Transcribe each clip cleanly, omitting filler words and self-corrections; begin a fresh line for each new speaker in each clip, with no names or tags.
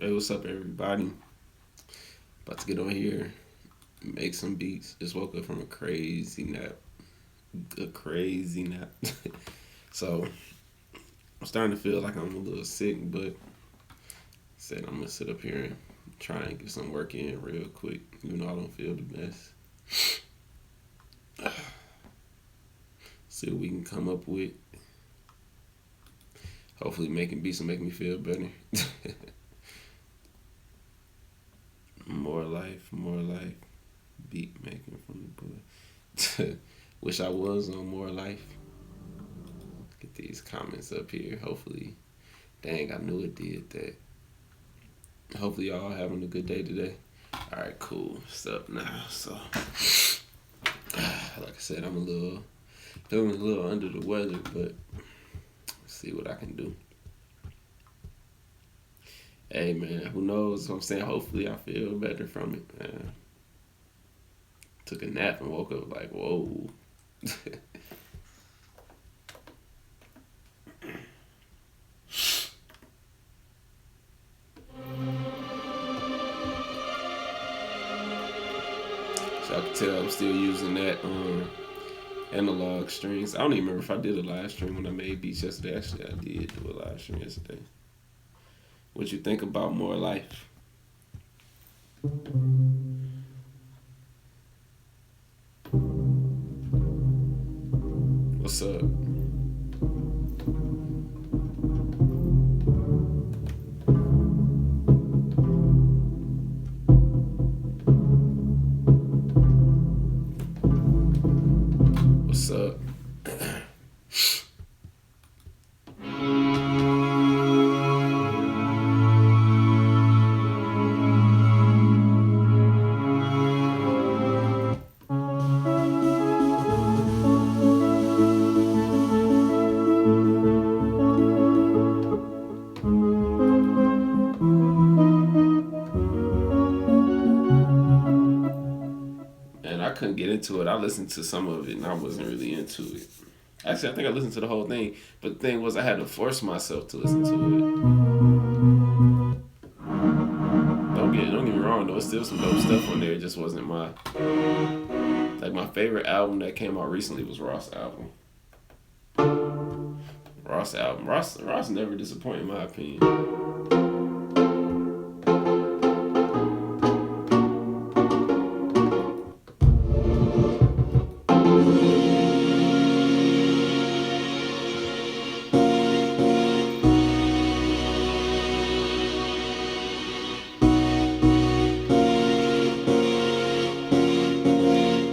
Hey, what's up, everybody? About to get on here, make some beats. Just woke up from a crazy nap. A crazy nap. So, I'm starting to feel like I'm a little sick, but said I'm gonna sit up here and try and get some work in real quick, even though I don't feel the best. See what we can come up with. Hopefully, making beats will make me feel better. More life. Beat making from the book. Wish I was on more life. Get these comments up here. Hopefully, dang, I knew it did that. Hopefully, y'all having a good day today. All right, cool. It's up now. So, like I said, I'm feeling a little under the weather, but let's see what I can do. Hey, man, who knows? I'm saying, hopefully, I feel better from it. Man. Took a nap and woke up like, whoa. So I can tell I'm still using that analog strings. I don't even remember if I did a live stream when I made beats yesterday. Actually, I did do a live stream yesterday. What you think about more life? What's up? What's up? And I couldn't get into it. I listened to some of it and I wasn't really into it. Actually, I think I listened to the whole thing. But the thing was, I had to force myself to listen to it. Don't get me wrong though. It's still some dope stuff on there. It just wasn't my favorite album that came out recently was Ross album. Ross never disappointed in my opinion.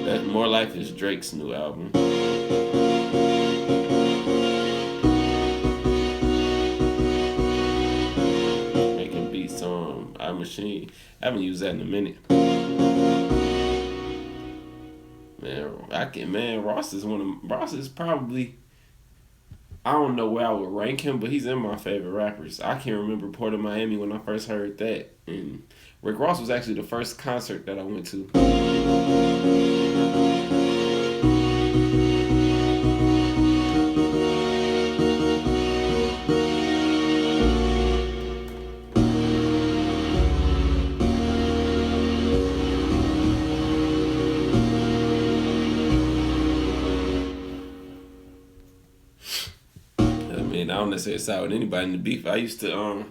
That More Life is Drake's new album. Making beats on Maschine. I haven't used that in a minute. Ross is probably, I don't know where I would rank him, but he's in my favorite rappers. I can remember Port of Miami when I first heard that, and Rick Ross was actually the first concert that I went to. I don't necessarily side with anybody in the beef. I used to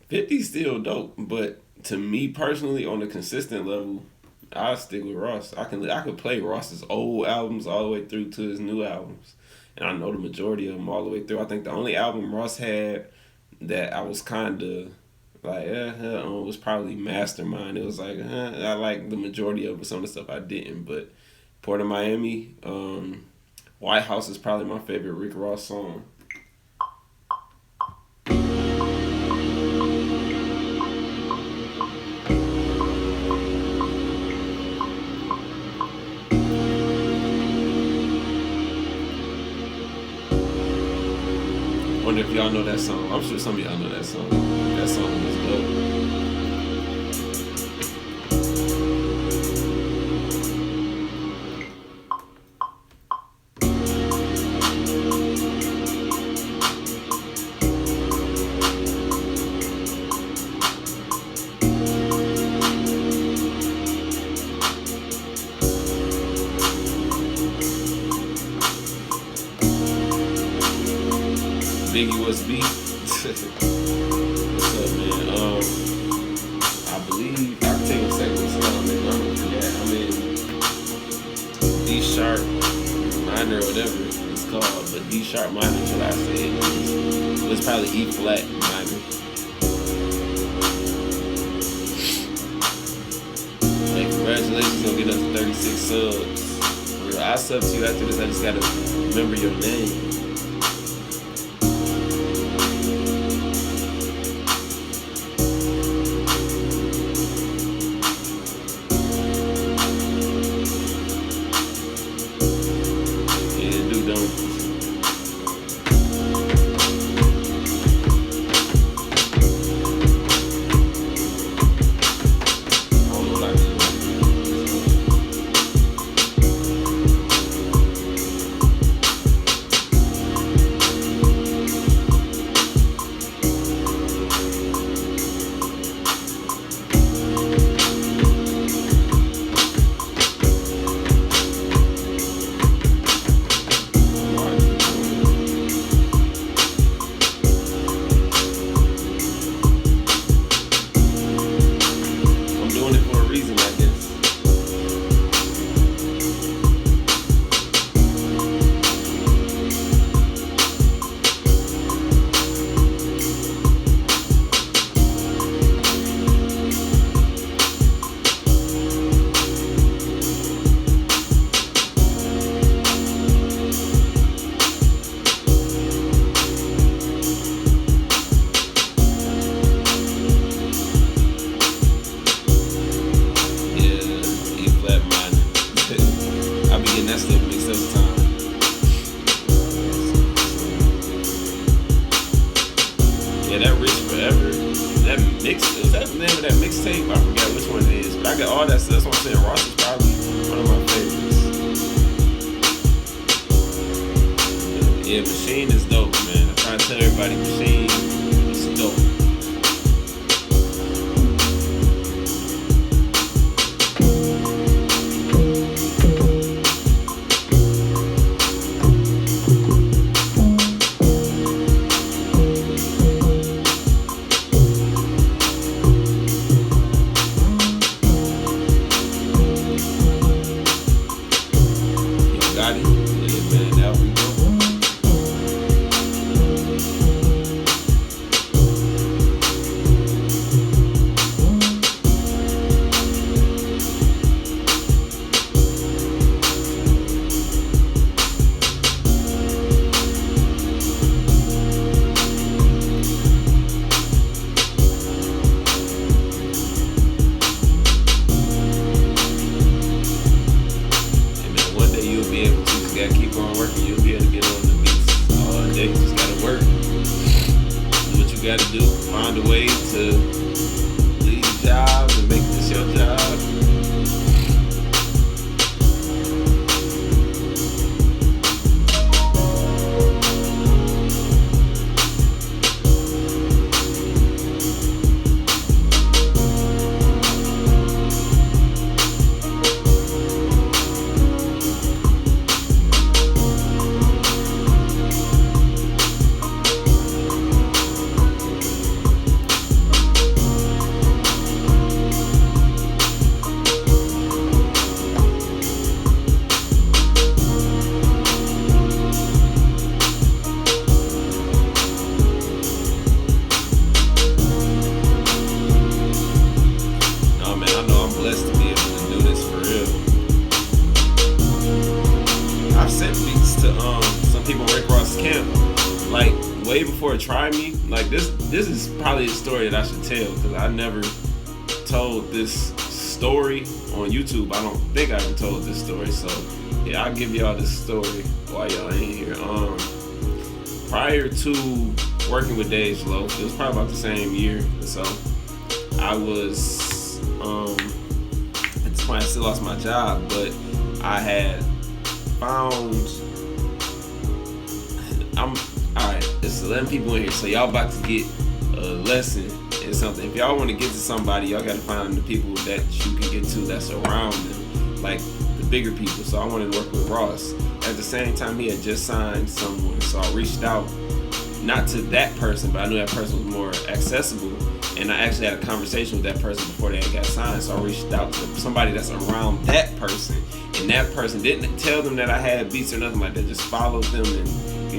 50's still dope, but to me personally, on a consistent level, I stick with Ross. I could play Ross's old albums all the way through to his new albums, and I know the majority of them all the way through. I think the only album Ross had that I was kind of like was probably Mastermind. It was like I like the majority of some of the stuff I didn't, but Port of Miami, White House is probably my favorite Rick Ross song. Wonder if y'all know that song. I'm sure some of y'all know that song. That song was dope. Biggie was beat. What's up, man? I believe I can take a second to slow nigga. I'm gonna forget. I'm in D sharp minor or whatever it's called, but D sharp minor is what I say it is. It was probably E flat minor. Hey, congratulations on getting up to 36 subs. I'll sub to you after this. I just gotta remember your name. Yeah, Maschine is dope, man. I'm trying to tell everybody, Maschine is dope. Yo, got it? Yeah, man, that we go. Gotta keep on working, you'll be able to get on the beats all day. You just gotta work, do what you gotta do, find a way to leave your job and make this your job. Blessed to be able to do this for real. I've sent beats to some people in Rick Ross camp, like way before Try Me. Like this is probably a story that I should tell because I never told this story on YouTube. I don't think I ever told this story. So yeah, I'll give y'all this story while y'all ain't here. Prior to working with Dej Low, it was probably about the same year. So I was at this point I still lost my job, but I had found alright, there's 11 people in here, so y'all about to get a lesson in something. If y'all want to get to somebody, y'all gotta find the people that you can get to that's around them, like the bigger people. So I wanted to work with Ross. At the same time, he had just signed someone, so I reached out. not to that person, but I knew that person was more accessible. And I actually had a conversation with that person before they got signed. So I reached out to somebody that's around that person. And that person didn't tell them that I had beats or nothing like that. Just followed them and,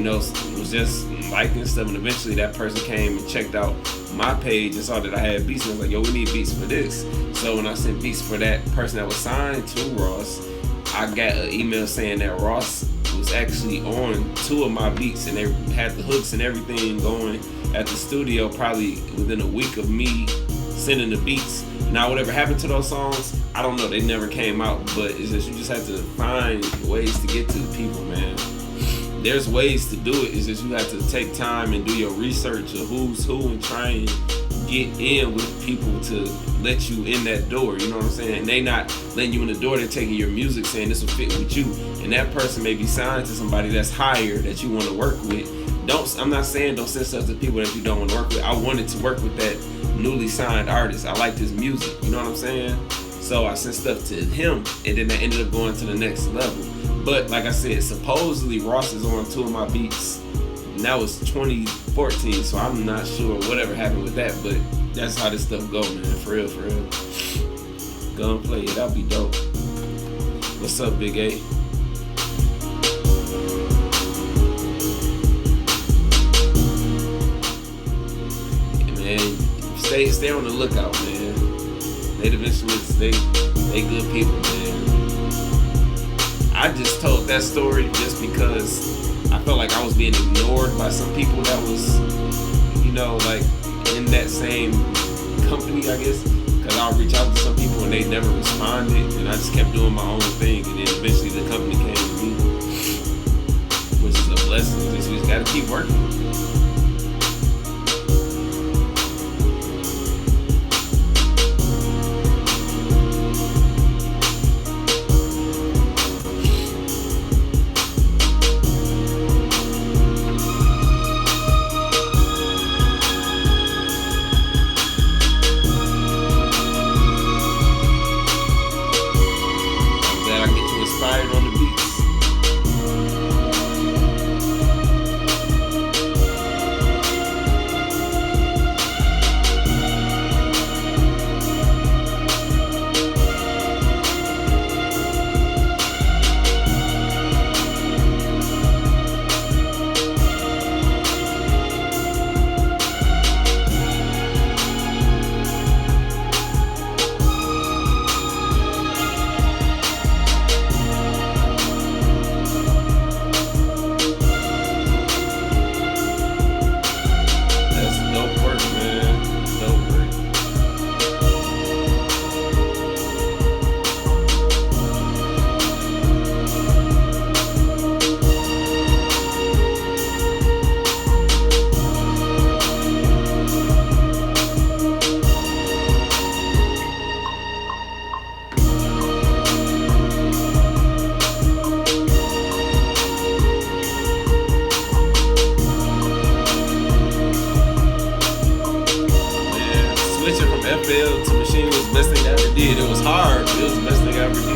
was just liking stuff. And eventually that person came and checked out my page and saw that I had beats. And I was like, yo, we need beats for this. So when I sent beats for that person that was signed to Ross, I got an email saying that Ross was actually on 2 of my beats, and they had the hooks and everything going at the studio probably within a week of me sending the beats. Now, whatever happened to those songs, I don't know. They never came out, but it's just you just have to find ways to get to the people, man. There's ways to do it. It's just you have to take time and do your research of who's who and try and get in with people to let you in that door. You know what I'm saying? And they not letting you in the door. They're taking your music, saying this will fit with you. And that person may be signed to somebody that's higher that you want to work with. I'm not saying don't send stuff to people that you don't want to work with. I wanted to work with that newly signed artist. I liked his music. You know what I'm saying? So I sent stuff to him, and then I ended up going to the next level. But like I said, supposedly Ross is on 2 of my beats. And that was 2014, so I'm not sure whatever happened with that, but that's how this stuff go, man. For real, for real. Go and play it. That'll be dope. What's up, Big A? Man, stay on the lookout, man. Native Instruments, they good people, man. I just told that story just because I felt like I was being ignored by some people that was, like in that same company, I guess. Because I'll reach out to some people and they never responded, and I just kept doing my own thing, and then eventually the company came to me, which is a blessing. You just gotta keep working. FL to Maschine was the best thing I ever did. It was hard, but it was the best thing I ever did.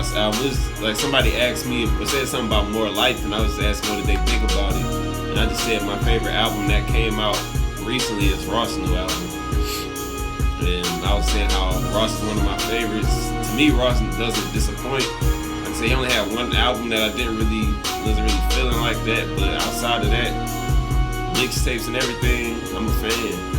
Ross album. It's like somebody asked me or said something about More Life, and I was asking what did they think about it. And I just said my favorite album that came out recently is Ross' new album. And I was saying how Ross is one of my favorites. To me, Ross doesn't disappoint. I'd say he only had one album that I wasn't really feeling like that. But outside of that, mixtapes and everything, I'm a fan.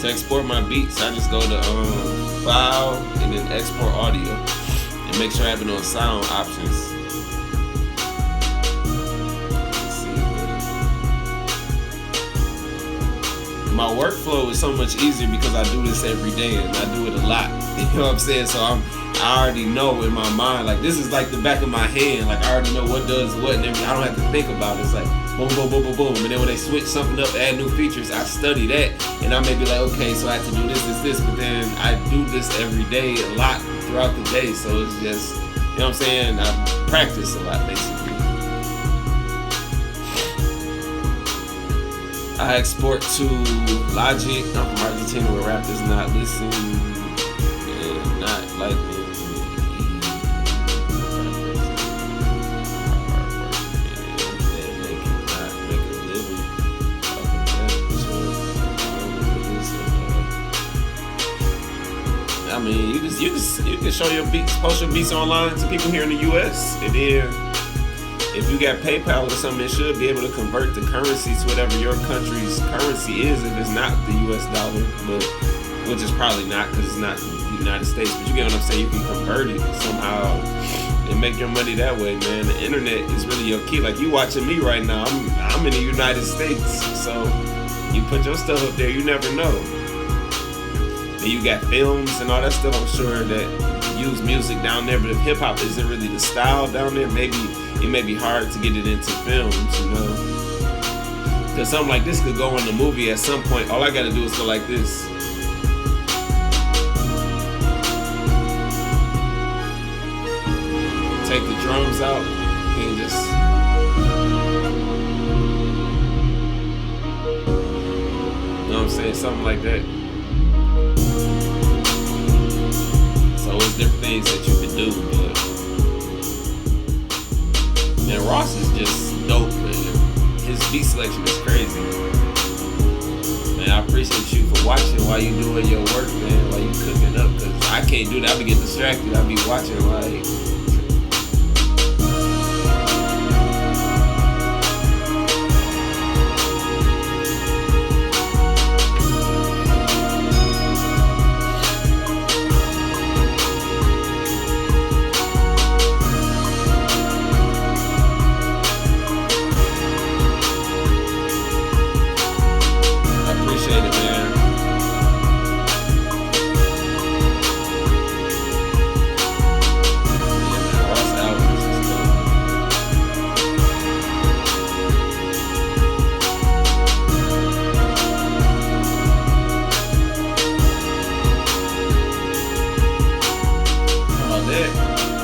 To export my beats, I just go to file and then export audio and make sure I have it on sound options. Let's see. My workflow is so much easier because I do this every day and I do it a lot. You know what I'm saying? So I already know in my mind, like this is like the back of my hand. Like I already know what does what and everything. I don't have to think about it. It's like boom, boom, boom, boom, boom. And then when they switch something up, add new features, I study that. And I may be like, okay, so I have to do this. But then I do this every day a lot throughout the day. So it's just, you know what I'm saying? I practice a lot, basically. I export to Logic. I'm from Argentina where rap does not listen and not like me. I mean, you can show your beats, post your beats online to people here in the U.S. And then if you got PayPal or something, it should be able to convert the currency to whatever your country's currency is. If it's not the U.S. dollar, but which is probably not because it's not the United States. But you get what I'm saying? You can convert it somehow and make your money that way, man. The internet is really your key. Like you watching me right now, I'm in the United States, so you put your stuff up there. You never know. And you got films and all that stuff, I'm sure that use music down there, but if hip hop isn't really the style down there, maybe it may be hard to get it into films, you know? Because something like this could go in the movie at some point. All I gotta do is go like this. Take the drums out and just you know what I'm saying? Something like that. So it's different things that you can do, but man, Ross is just dope, man. His beat selection is crazy. Man, I appreciate you for watching while you doing your work, man, while you cooking up, cause I can't do that. I be getting distracted. I be watching like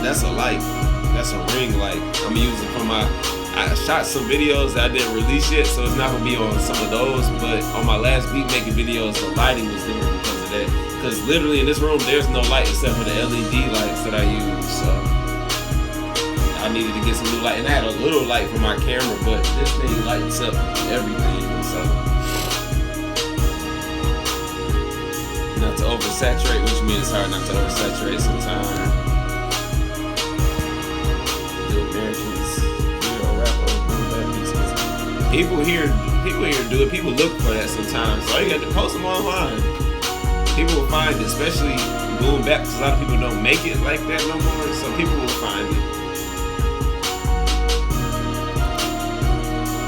that's a light. That's a ring light. I'm gonna use it for I shot some videos that I didn't release yet, so it's not gonna be on some of those, but on my last beat making videos, the lighting was there because of that. Because literally in this room, there's no light except for the LED lights that I use, so I needed to get some new light. And I had a little light for my camera, but this thing lights up everything, so. Not to oversaturate, which means it's hard not to oversaturate sometimes. People here do it. People look for that sometimes. So all you got to post them online. People will find it, especially boom bap, because a lot of people don't make it like that no more. So people will find it.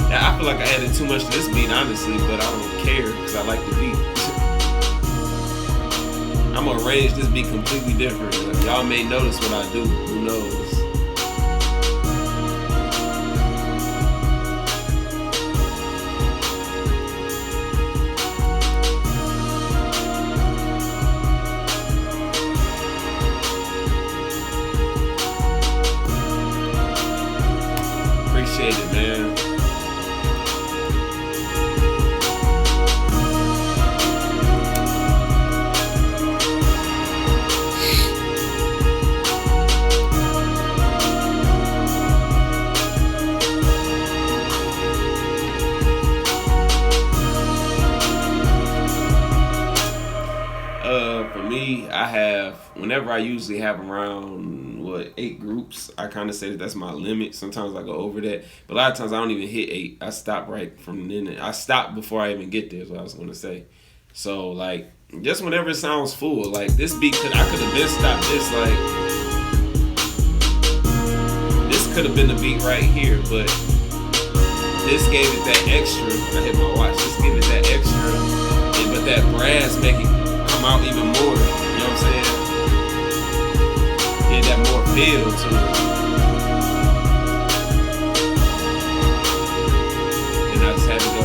Now, I feel like I added too much to this beat, honestly, but I don't care because I like the beat. I'm gonna arrange this beat completely different. Like, y'all may notice what I do. Who knows? me, I have whenever I usually have around what 8 groups. I kind of say that that's my limit. Sometimes I go over that, but a lot of times I don't even hit 8. I stop right from then. I stop before I even get there. Is what I was gonna say. So like, just whenever it sounds full, like this beat I could have been stopped this. Like this could have been the beat right here, but this gave it that extra. I hit my watch. This gave it that extra, and but that brass make it come out even more. You know what I'm saying? Get that more feel to it. And I just had to go.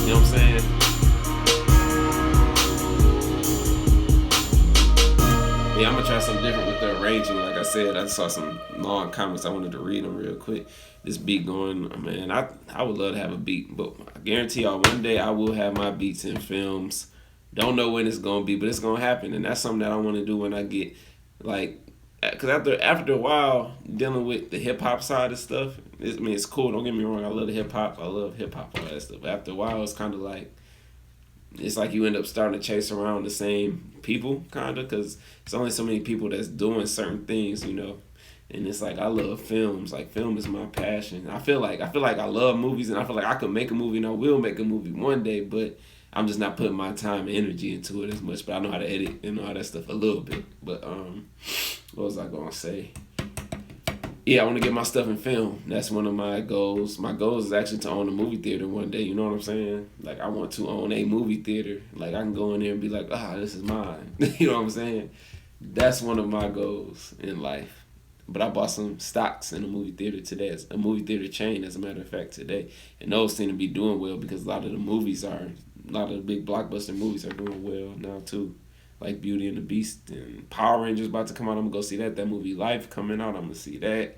You know what I'm saying? Yeah, I'm gonna try something different with the arranging. Like I said, I saw some long comments. I wanted to read them real quick. This beat going, man. I would love to have a beat, but I guarantee y'all one day I will have my beats in films. Don't know when it's gonna be, but it's gonna happen, and that's something that I want to do when I get like, cause after a while dealing with the hip hop side of stuff. I mean, it's cool. Don't get me wrong. I love the hip hop. I love hip hop, all that stuff. But after a while, it's kind of like it's like you end up starting to chase around the same people, kind of, because it's only so many people that's doing certain things, you know. And it's like I love films. Like film is my passion. I feel like I love movies, and I feel like I could make a movie, and I will make a movie one day. But I'm just not putting my time and energy into it as much. But I know how to edit and all that stuff a little bit. But what was I gonna say? Yeah, I want to get my stuff in film. That's one of my goals. My goal is actually to own a movie theater one day. You know what I'm saying? Like, I want to own a movie theater. Like, I can go in there and be like, this is mine. You know what I'm saying? That's one of my goals in life. But I bought some stocks in a movie theater today. It's a movie theater chain, as a matter of fact, today. And those seem to be doing well because a lot of the big blockbuster movies are doing well now, too. Like Beauty and the Beast and Power Rangers about to come out. I'm going to go see that. That movie Life coming out. I'm going to see that.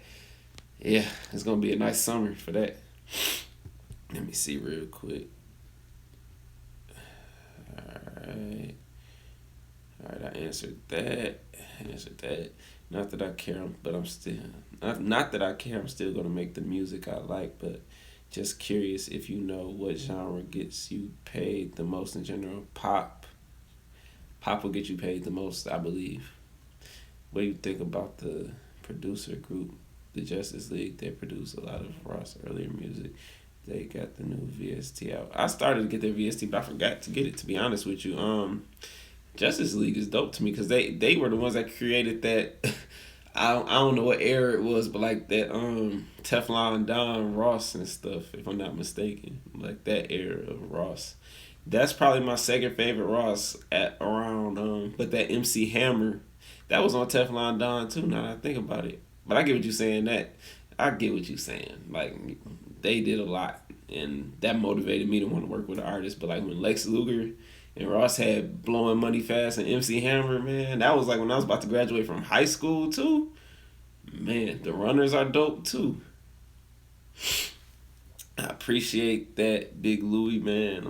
Yeah, it's going to be a nice summer for that. Let me see real quick. Alright, I answered that. Not that I care, but I'm still... Not that I care, I'm still going to make the music I like, but just curious if you know what genre gets you paid the most in general. Pop will get you paid the most, I believe. What do you think about the producer group, the Justice League? They produce a lot of Ross earlier music. They got the new VST out. I started to get their VST, but I forgot to get it, to be honest with you. Justice League is dope to me because they were the ones that created that. I don't know what era it was, but like that Teflon Don Ross and stuff, if I'm not mistaken. Like that era of Ross. That's probably my second favorite Ross at around, but that MC Hammer, that was on Teflon Don too, now that I think about it. But I get what you're saying, I get what you're saying. Like, they did a lot, and that motivated me to want to work with an artist. But like when Lex Luger and Ross had Blowing Money Fast and MC Hammer, man, that was like when I was about to graduate from high school too. Man, the Runners are dope too. I appreciate that, Big Louie, man.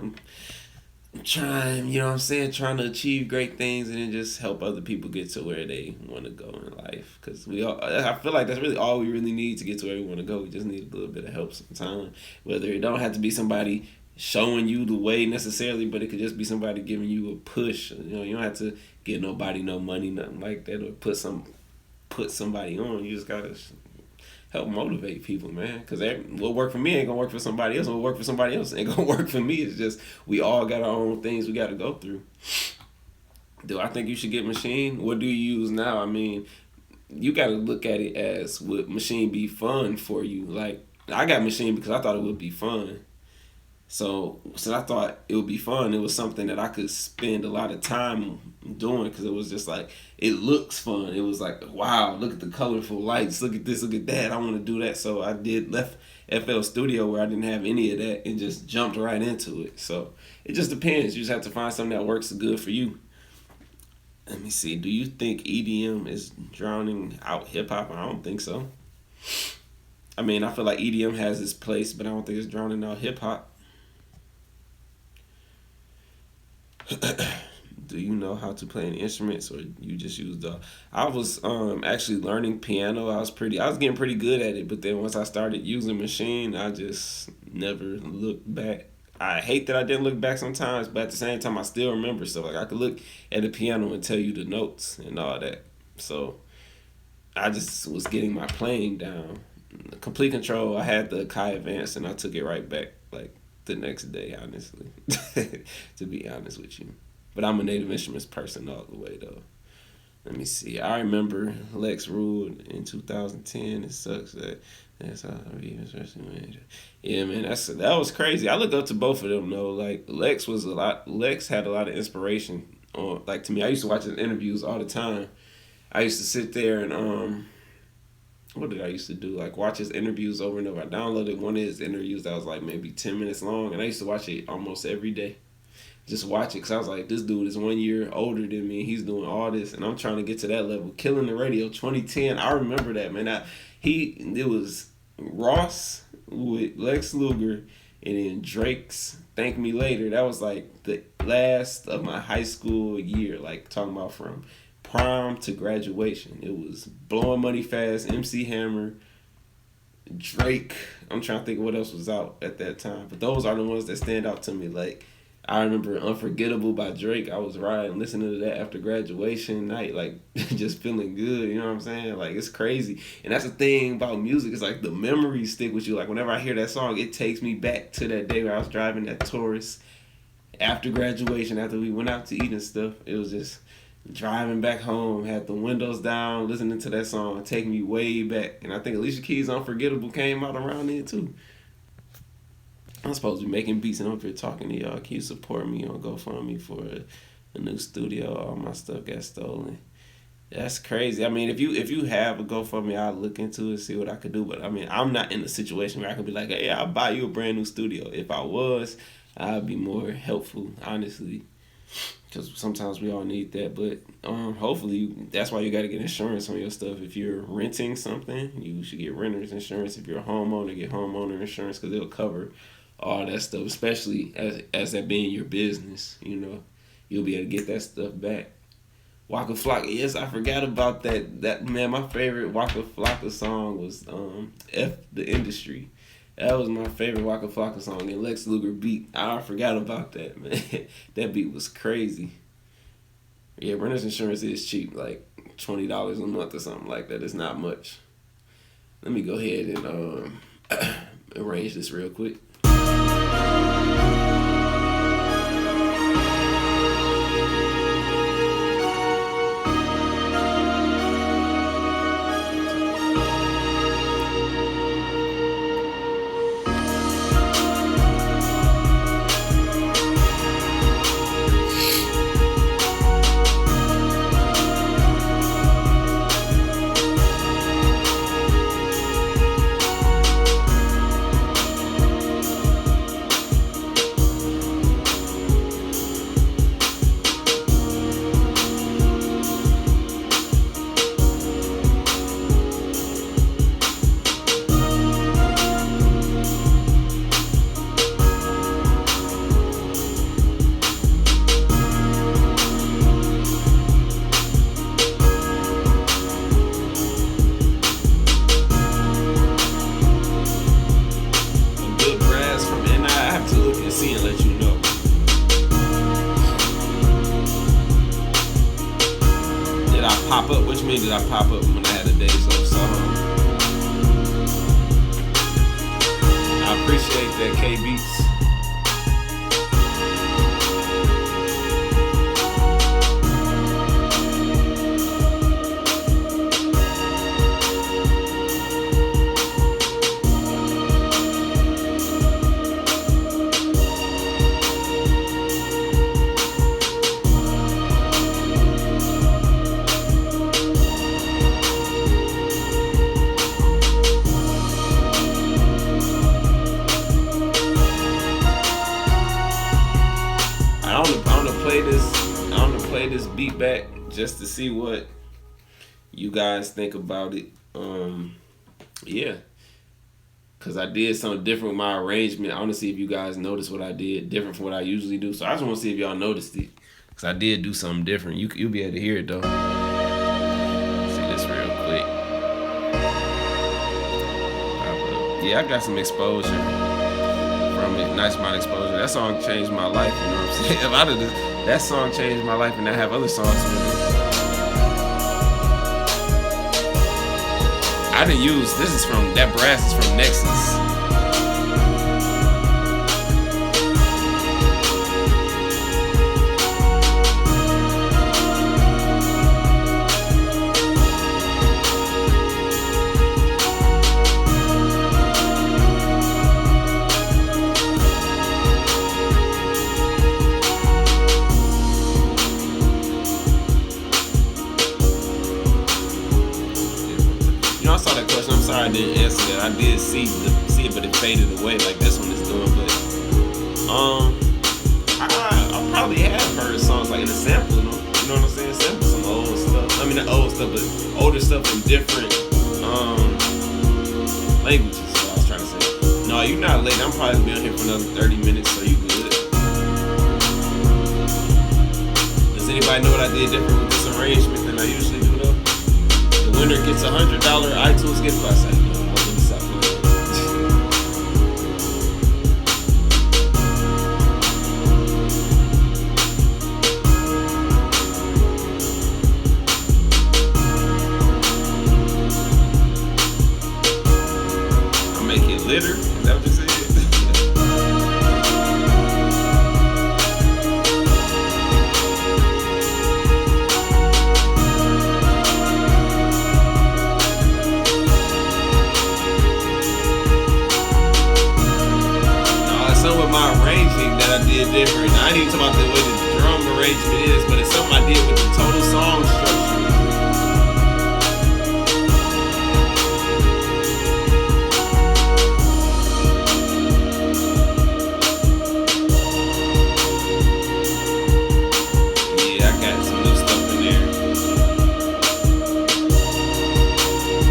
I'm trying, you know what I'm saying, trying to achieve great things and then just help other people get to where they want to go in life. Because I feel like that's really all we really need to get to where we want to go. We just need a little bit of help sometimes. Whether it don't have to be somebody showing you the way necessarily, but it could just be somebody giving you a push. You know, you don't have to give nobody no money, nothing like that, or put somebody on. You just gotta help motivate people, man. Because what work for me ain't gonna work for somebody else. What work for somebody else ain't gonna work for me. It's just we all got our own things we got to go through. Do I think you should get Maschine? What do you use now? I mean, you got to look at it as would Maschine be fun for you? Like, I got Maschine because I thought it would be fun. So since I thought it would be fun, it was something that I could spend a lot of time doing because it was just like, it looks fun. It was like, wow, look at the colorful lights. Look at this, look at that. I want to do that. So I left FL Studio where I didn't have any of that and just jumped right into it. So it just depends. You just have to find something that works good for you. Let me see. Do you think EDM is drowning out hip-hop? I don't think so. I mean, I feel like EDM has its place, but I don't think it's drowning out hip-hop. Do you know how to play any instruments, or you just use the? I was actually learning piano. I was getting pretty good at it, but then once I started using Maschine, I just never looked back. I hate that I didn't look back sometimes, but at the same time, I still remember stuff. Like I could look at the piano and tell you the notes and all that. So I just was getting my playing down. Complete control. I had the Kai Advance and I took it right back like the next day, honestly. To be honest with you. But I'm a native instruments person all the way though. Let me see. I remember Lex ruled in 2010. It sucks that's how I be especially when. Yeah, man, that was crazy. I look up to both of them though. Like Lex had a lot of inspiration on like to me. I used to watch his interviews all the time. I used to sit there and what did I used to do? Like watch his interviews over and over. I downloaded one of his interviews that was like maybe 10 minutes long, and I used to watch it almost every day. Just watch it because I was like, this dude is 1 year older than me. He's doing all this, and I'm trying to get to that level. Killing the Radio 2010. I remember that, man. It was Ross with Lex Luger, and then Drake's Thank Me Later. That was like the last of my high school year. Like talking about from prom to graduation. It was Blowing Money Fast, MC Hammer, Drake. I'm trying to think of what else was out at that time, but those are the ones that stand out to me. Like I remember Unforgettable by Drake. I was riding, listening to that after graduation night, like just feeling good. You know what I'm saying? Like it's crazy, and that's the thing about music. It's like the memories stick with you. Like whenever I hear that song, it takes me back to that day where I was driving that Taurus after graduation, after we went out to eat and stuff. It was just driving back home, had the windows down, listening to that song, taking me way back. And I think Alicia Keys' Unforgettable came out around then too. I'm supposed to be making beats and I'm up here talking to y'all. Can you support me on GoFundMe for a new studio? All my stuff got stolen. That's crazy. I mean, if you have a GoFundMe, I'll look into it, see what I could do. But I mean, I'm not in a situation where I could be like, hey, I'll buy you a brand new studio. If I was, I'd be more helpful, honestly. Because sometimes we all need that. But hopefully, that's why you got to get insurance on your stuff. If you're renting something, you should get renter's insurance. If you're a homeowner, get homeowner insurance because it'll cover all that stuff, especially as that being your business. You know, you'll be able to get that stuff back. Waka Flocka, yes, I forgot about that. That man, my favorite Waka Flocka song was F the Industry. That was my favorite Waka Flocka song, and Lex Luger beat. I forgot about that, man. That beat was crazy. Yeah, renter's insurance is cheap, like $20 a month or something like that. It's not much. Let me go ahead and arrange this real quick. Pop up? Which means did I pop up when I had a days off song? I appreciate that, K Beats. I'm gonna play this beat back just to see what you guys think about it. Yeah, cause I did something different with my arrangement. I want to see if you guys noticed what I did different from what I usually do. So I just want to see if y'all noticed it, cause I did do something different. You'll be able to hear it though. See this real quick. Yeah, I got some exposure from Nice Mind Exposure. That song changed my life. You know what I'm saying? If I did that song changed my life, and I have other songs with it. I didn't use. This is from that brass is from Nexus. I saw that question. I'm sorry I didn't answer that. I did see it, but it faded away like this one is doing. But I probably have heard songs like in a sample. You know what I'm saying? Sample some old stuff. I mean, not old stuff, but older stuff in different languages. Is what I was trying to say. No, you're not late. I'm probably be on here for another 30 minutes, so you good. Does anybody know what I did different with this arrangement than I usually do though? Winner gets $100 iTunes gift card. Let me stop playing. I make it litter. Is that what you said? With my arranging that I did different. I ain't even talking about the way the drum arrangement is, but it's something I did with the total song structure. Yeah, I got some new stuff in there.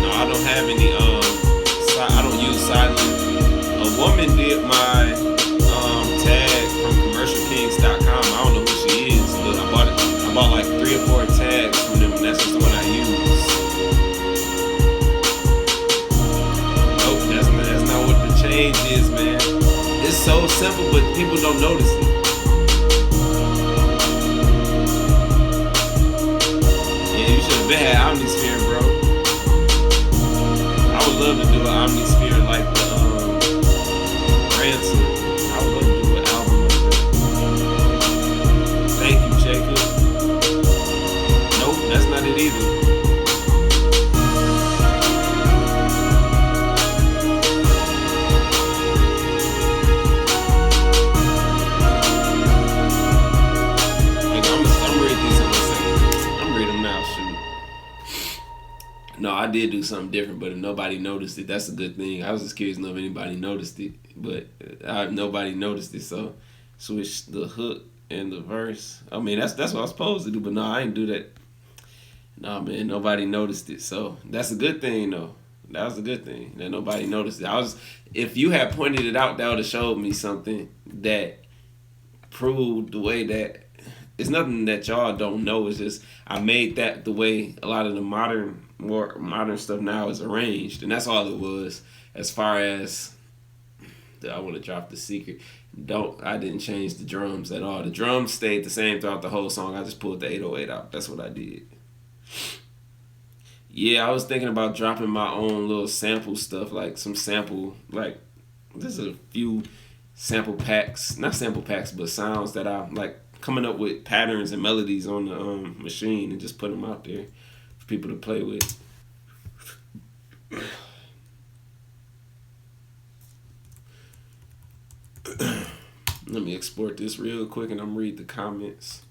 No, I don't have any I don't use silent. A woman did my tag from commercialkings.com. I don't know who she is, but I bought like 3 or 4 tags from them, and that's just the one I use. Nope, that's not what the change is, man. It's so simple, but people don't notice it. Yeah, you should have been had Omnisphere, bro. I would love to do an Omnisphere like the Ransom. I would love to do an album like that. Thank you, Jacob. Nope, that's not it either. I'm reading these in a second. I'm reading them now, shoot. No, I did do something different, but if nobody noticed it, that's a good thing. I was just curious to know if anybody noticed it, but nobody noticed it, so switch the hook and the verse. I mean, that's what I was supposed to do, but no, I didn't do that. No, man, nobody noticed it, so that's a good thing, though. That was a good thing that nobody noticed it. If you had pointed it out, that would have showed me something that proved the way that it's nothing that y'all don't know. It's just I made that the way a lot of the more modern stuff now is arranged, and that's all it was. As far as I want to drop the secret. I didn't change the drums at all. The drums stayed the same throughout the whole song. I just pulled the 808 out. That's what I did. Yeah, I was thinking about dropping my own little sample stuff, like some sample, like there's a few sample packs, not sample packs, but sounds that I like coming up with patterns and melodies on the machine and just put them out there for people to play with. Let me export this real quick and I'm read the comments.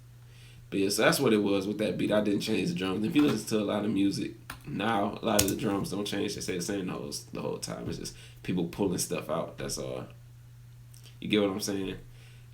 But yeah, so that's what it was with that beat. I didn't change the drums. If you listen to a lot of music now, a lot of the drums don't change. They stay the same the whole time. It's just people pulling stuff out. That's all. You get what I'm saying?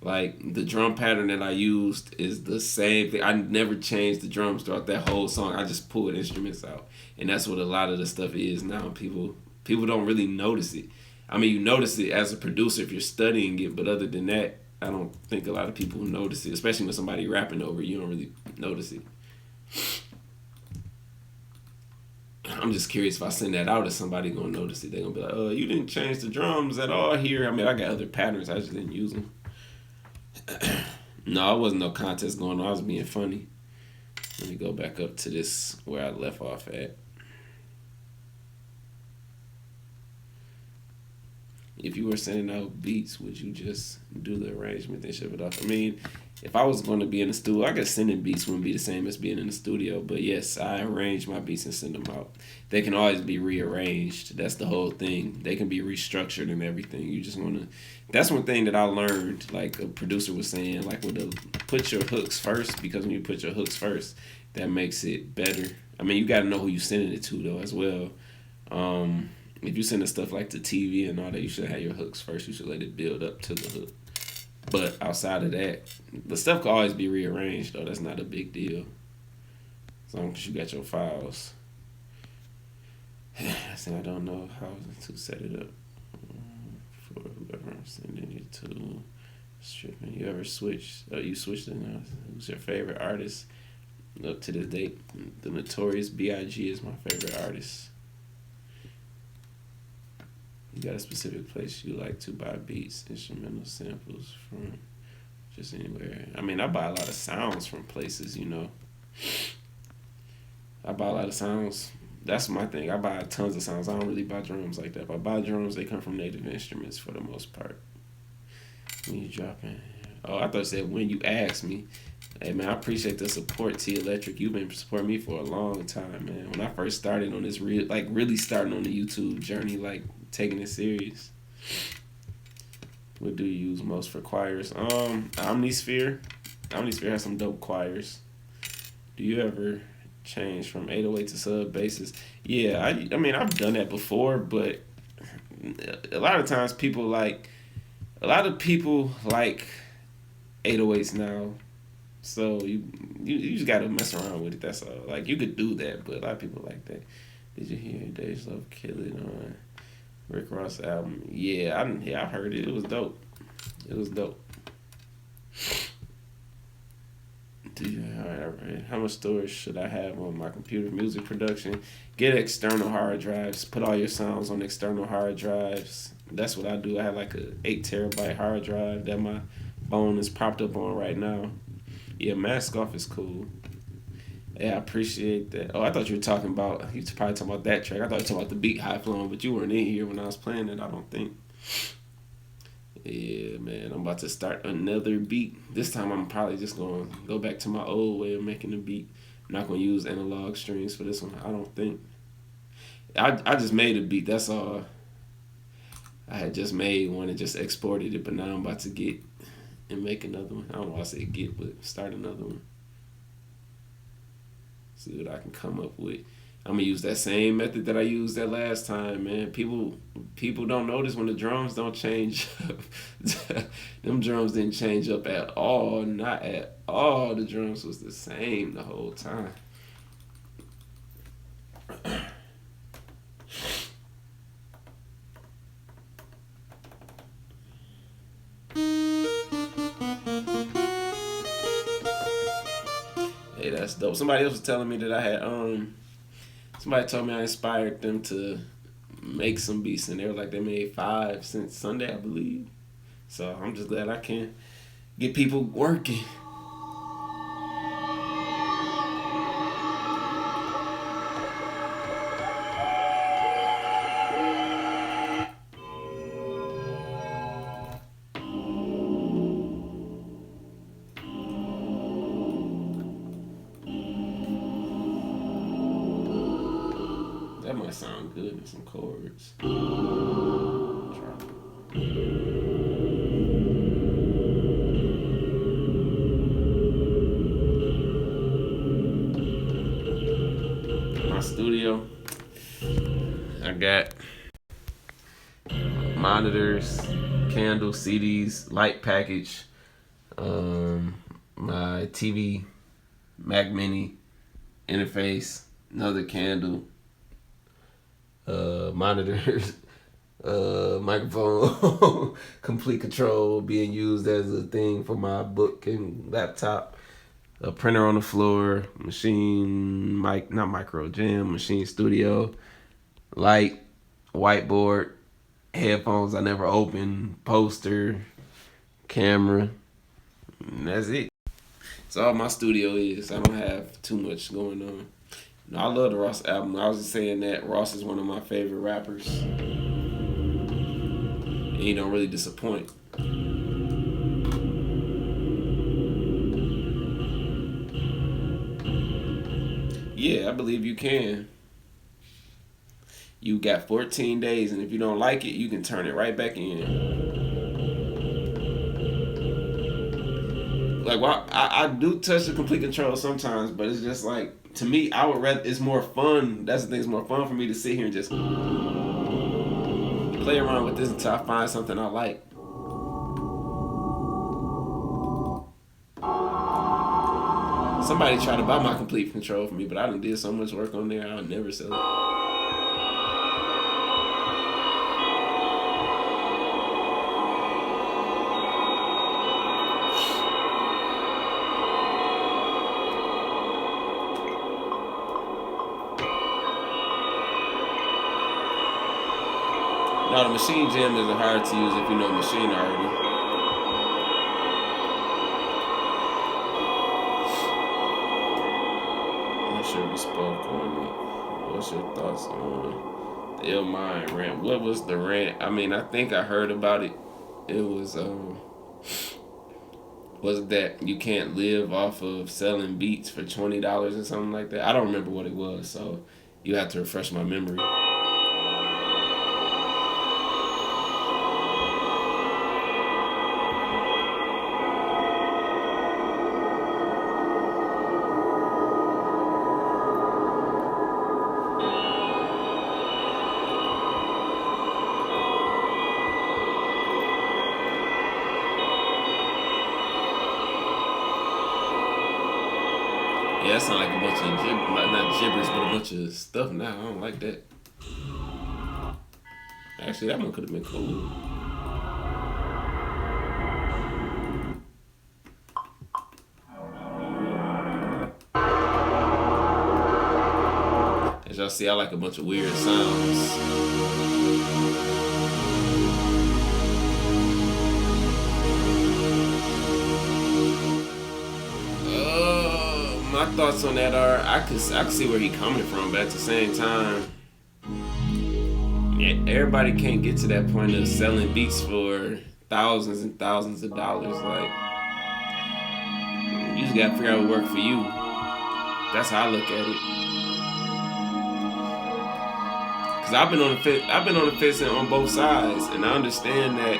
Like, the drum pattern that I used is the same thing. I never changed the drums throughout that whole song. I just pulled instruments out. And that's what a lot of the stuff is now. People don't really notice it. I mean, you notice it as a producer if you're studying it, but other than that, I don't think a lot of people notice it, especially when somebody rapping over it. You don't really notice it. I'm just curious if I send that out, is somebody gonna notice it? They gonna be like, you didn't change the drums at all here. I mean, I got other patterns, I just didn't use them. No, it wasn't no contest going on. I was being funny. Let me go back up to this where I left off at. If you were sending out beats, would you just do the arrangement and ship it off? I mean, if I was going to be in the studio, I guess sending beats wouldn't be the same as being in the studio. But yes, I arrange my beats and send them out. They can always be rearranged. That's the whole thing. They can be restructured and everything. You just want to. That's one thing that I learned. Like a producer was saying, like with the put your hooks first, because when you put your hooks first, that makes it better. I mean, you got to know who you sending it to though as well. If you send the stuff like the TV and all that, you should have your hooks first. You should let it build up to the hook. But outside of that, the stuff can always be rearranged, though. That's not a big deal. As long as you got your files. I say I don't know how to set it up for whoever I'm sending it to. Stripping. You ever switch? You switched it now. Who's your favorite artist? Up to this date, the Notorious B.I.G. is my favorite artist. You got a specific place you like to buy beats, instrumental samples from? Just anywhere. I mean, I buy a lot of sounds from places, you know. I buy a lot of sounds. That's my thing. I buy tons of sounds. I don't really buy drums like that. If I buy drums, they come from Native Instruments for the most part. When you dropping? Oh, I thought you said when you asked me. Hey, man, I appreciate the support, T Electric. You've been supporting me for a long time, man. When I first started on this, really starting on the YouTube journey, like, taking it serious. What do you use most for choirs? Omnisphere. Omnisphere has some dope choirs. Do you ever change from 808 to sub basses? Yeah, I mean, I've done that before, but a lot of times people like 808s now. So you just gotta mess around with it. That's all. Like, you could do that, but a lot of people like that. Did you hear Dej Love Kill It on Rick Ross album? Yeah, I heard it. It was dope. It was dope. Alright. How much storage should I have on my computer? Music production. Get external hard drives. Put all your sounds on external hard drives. That's what I do. I have like a 8 terabyte hard drive that my phone is propped up on right now. Yeah, Mask Off is cool. Yeah, I appreciate that. Oh, I thought you were probably talking about that track. I thought you were talking about the beat High Flowing, but you weren't in here when I was playing it, I don't think. Yeah, man, I'm about to start another beat. This time I'm probably just going to go back to my old way of making a beat. I'm not going to use analog strings for this one, I don't think. I just made a beat, that's all. I had just made one and just exported it, but now I'm about to get and make another one. I don't know why I say get, but start another one. See what I can come up with. I'm gonna use that same method that I used that last time, man. People don't notice when the drums don't change up. Them drums didn't change up at all. Not at all. The drums was the same the whole time. Hey, that's dope. Somebody else was telling me that I had somebody told me I inspired them to make some beats, and they were like, they made 5 since Sunday, I believe. So I'm just glad I can get people working. That might sound good in some chords. Drop it. My studio, I got monitors, candles, CDs, light package, my TV, Mac Mini, interface, another candle, monitors, microphone, complete control being used as a thing for my book and laptop. a printer on the floor, machine, mic, not micro jam, machine studio, light, whiteboard, headphones I never opened, poster, camera, and that's it. That's all my studio is. I don't have too much going on. No, I love the Ross album. I was just saying that Ross is one of my favorite rappers. And he don't really disappoint. Yeah, I believe you can. You got 14 days, and if you don't like it, you can turn it right back in. Like, well, I do touch the complete control sometimes, but it's just like, to me, I would rather, it's more fun. That's the thing, it's more fun for me to sit here and just play around with this until I find something I like. Somebody tried to buy my complete control for me, but I done did so much work on there, I'll never sell it. Now the machine jam isn't hard to use if you know machine already. I'm sure we spoke on it. What's your thoughts on the ill mind rant? What was the rant? I mean, I think I heard about it. It was it that you can't live off of selling beats for $20 or something like that? I don't remember what it was, so you have to refresh my memory. Yeah, that sound like a bunch of not gibberish, but a bunch of stuff now. I don't like that. Actually, that one could have been cool. As y'all see, I like a bunch of weird sounds. My thoughts on that are I could see where he coming from, but at the same time, everybody can't get to that point of selling beats for thousands and thousands of dollars. Like, you just gotta figure out what work for you. That's how I look at it. Cause I've been on the fence on both sides, and I understand that,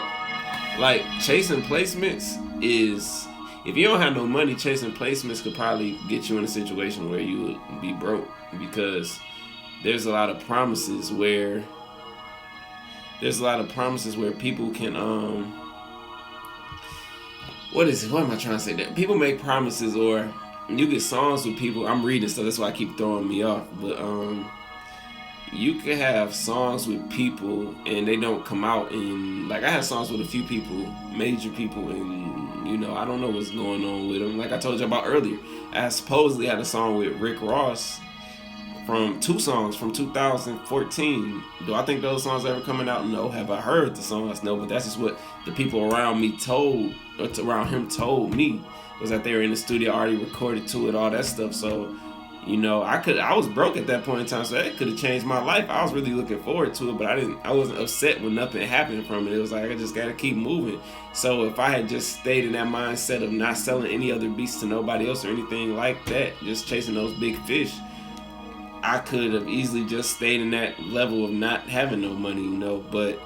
like, chasing placements is, if you don't have no money, chasing placements could probably get you in a situation where you would be broke, because there's a lot of promises where people can what am I trying to say there? People make promises, or you get songs with people. I'm reading, so that's why I keep throwing me off. But you can have songs with people and they don't come out, and like I had songs with a few people, major people, and I don't know what's going on with them. Like I told you about earlier, I supposedly had a song with Rick Ross from two songs from 2014. Do I think those songs ever coming out? No. Have I heard the songs? No. But that's just what the people around me told, or around him told me, was that they were in the studio, already recorded to it, all that stuff. So I was broke at that point in time, so that could have changed my life. I was really looking forward to it, but I wasn't upset when nothing happened from it. It was like, I just gotta keep moving. So if I had just stayed in that mindset of not selling any other beats to nobody else or anything like that, just chasing those big fish, I could have easily just stayed in that level of not having no money, but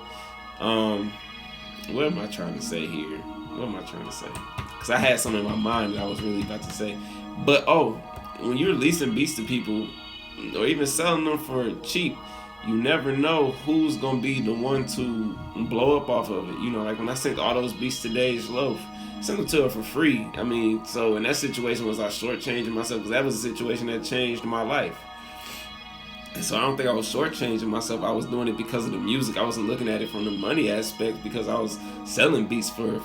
what am I trying to say here? Because I had something in my mind that I was really about to say. But when you're leasing beats to people, or even selling them for cheap, you never know who's gonna be the one to blow up off of it. Like when I sent all those beats to Dave's Loaf, I sent them to her for free. I mean, so in that situation, was I shortchanging myself? Because that was a situation that changed my life. And so I don't think I was shortchanging myself. I was doing it because of the music. I wasn't looking at it from the money aspect, because I was selling beats for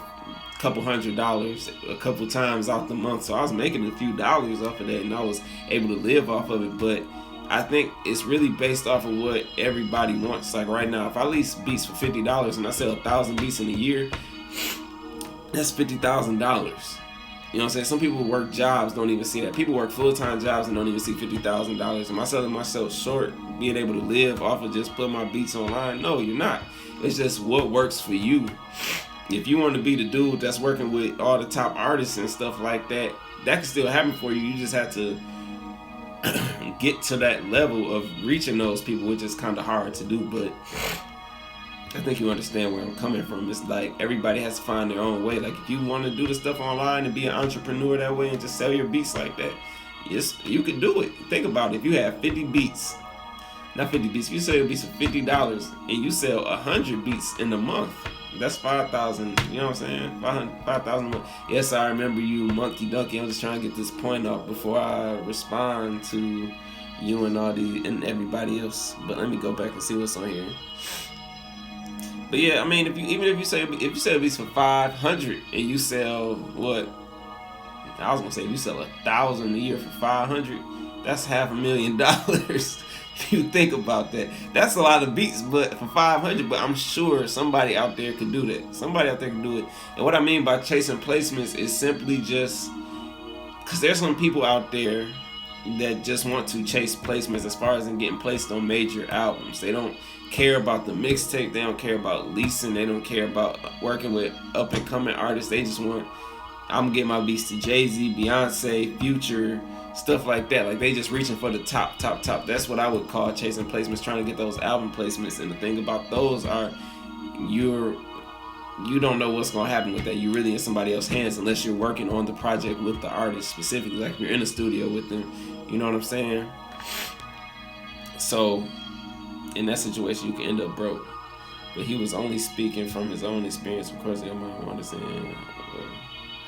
couple $100 a couple times off the month. So I was making a few dollars off of that, and I was able to live off of it. But I think it's really based off of what everybody wants. Like right now, if I lease beats for $50 and I sell 1,000 beats in a year, that's $50,000. You know what I'm saying? Some people work jobs, don't even see that. People work full-time jobs and don't even see $50,000. Am I selling myself short being able to live off of just putting my beats online? No, you're not. It's just what works for you. If you want to be the dude that's working with all the top artists and stuff like that, that can still happen for you. You just have to get to that level of reaching those people, which is kind of hard to do, but I think you understand where I'm coming from. It's like everybody has to find their own way. Like if you want to do the stuff online and be an entrepreneur that way and just sell your beats like that, yes, you can do it. Think about it. If you have 50 beats, not 50 beats, if you sell your beats for $50 and you sell 100 beats in a month, that's 5,000. You know what I'm saying? 5,000 a month. Yes, I remember you, Monkey Donkey. I'm just trying to get this point off before I respond to you and all the and everybody else. But let me go back and see what's on here. But yeah, I mean, if you sell beats for 500 and you sell what? I was gonna say if you sell 1,000 a year for 500, that's $500,000. If you think about that, that's a lot of beats, but for 500. But I'm sure somebody out there could do that. Somebody out there can do it. And what I mean by chasing placements is simply just because there's some people out there that just want to chase placements as far as in getting placed on major albums. They don't care about the mixtape. They don't care about leasing. They don't care about working with up and coming artists. They just want, I'm getting my beats to Jay-Z, Beyonce, Future, stuff like that. Like they just reaching for the top. That's what I would call chasing placements, trying to get those album placements. And the thing about those are you don't know what's gonna happen with that. You're really in somebody else's hands unless you're working on the project with the artist specifically, like you're in the studio with them. You know what I'm saying? So in that situation, you can end up broke. But he was only speaking from his own experience. Of course, they might understand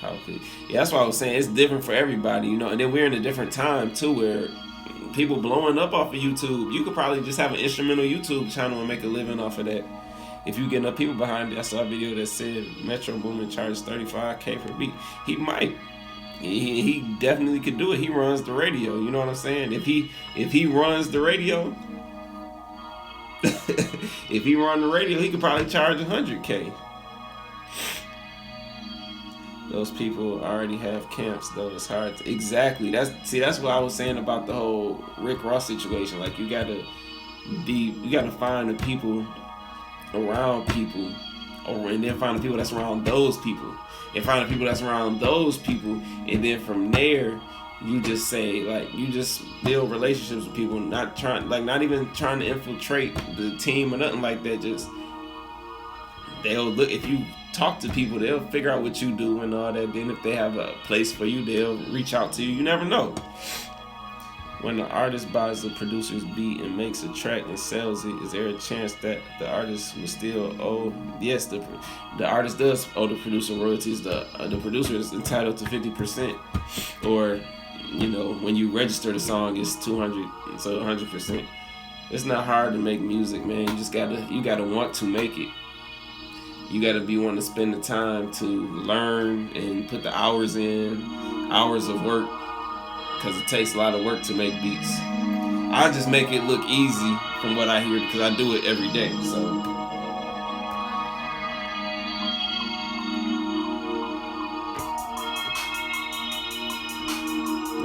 how could. Yeah, that's what I was saying. It's different for everybody, you know. And then we're in a different time too, where people blowing up off of YouTube. You could probably just have an instrumental YouTube channel and make a living off of that. If you get enough people behind it. I saw a video that said Metro Boomin charges $35K per beat. He might. He definitely could do it. He runs the radio. You know what I'm saying? If he runs the radio. If he run the radio, he could probably charge $100K. Those people already have camps, though. It's hard to, exactly. That's what I was saying about the whole Rick Ross situation. Like you gotta find the people around people, and then find the people that's around those people, and find the people that's around those people, and then from there you just say, like, you just build relationships with people, not even trying to infiltrate the team or nothing like that. Just they'll look, if you talk to people, they'll figure out what you do and all that. Then if they have a place for you, they'll reach out to you. You never know. When the artist buys the producer's beat and makes a track and sells it, is there a chance that the artist will still owe? Yes, the artist does owe the producer royalties. The producer is entitled to 50%, or you know, when you register the song, it's 200, so 100%. It's not hard to make music, man. You gotta want to make it. You gotta be wanting to spend the time to learn and put the hours in, hours of work, because it takes a lot of work to make beats. I just make it look easy from what I hear because I do it every day. So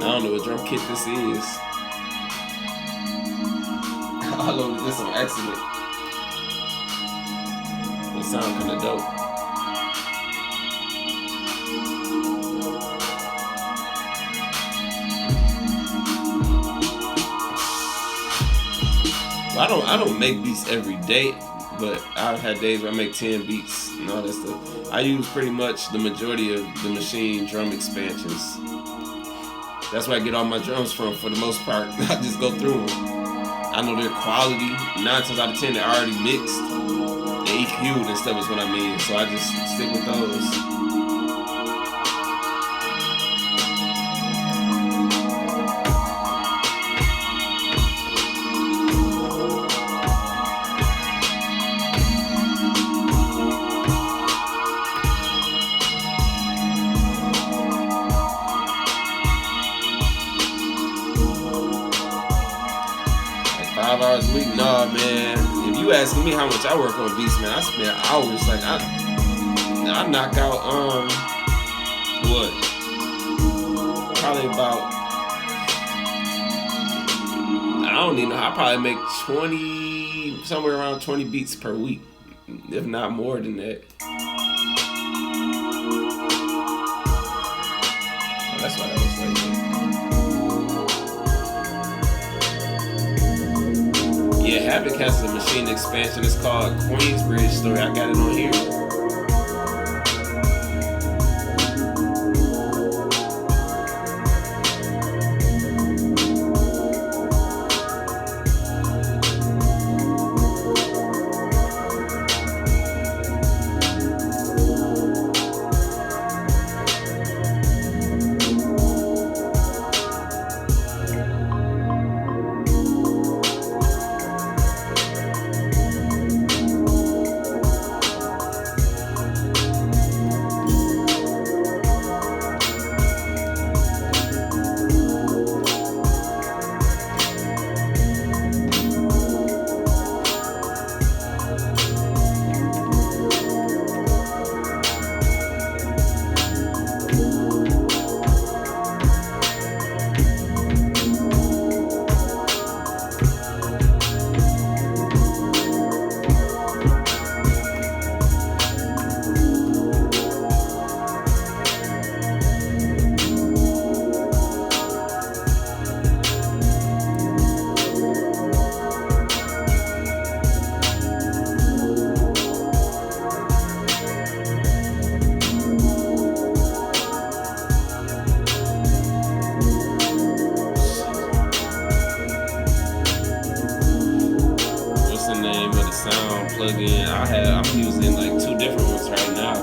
I don't know what drum kit this is. I loaded this on accident. It sounds kind of dope. I don't make beats every day, but I've had days where I make 10 beats and all that stuff. I use pretty much the majority of the Maschine drum expansions. That's where I get all my drums from for the most part. I just go through them. I know their quality. 9 times out of 10, they're already mixed. They're EQ'd and stuff is what I mean. So I just stick with those. hours a week. Nah, man. If you asking me how much I work on beats, man, I spend hours. Like I knock out what? Probably about, I don't even know. I probably make 20, somewhere around 20 beats per week, if not more than that. Oh, that's why that was like that. Yeah, Havoc has a Maschine expansion. It's called Queensbridge Story. I got it on here. Plugin. I'm using like 2 different ones right now.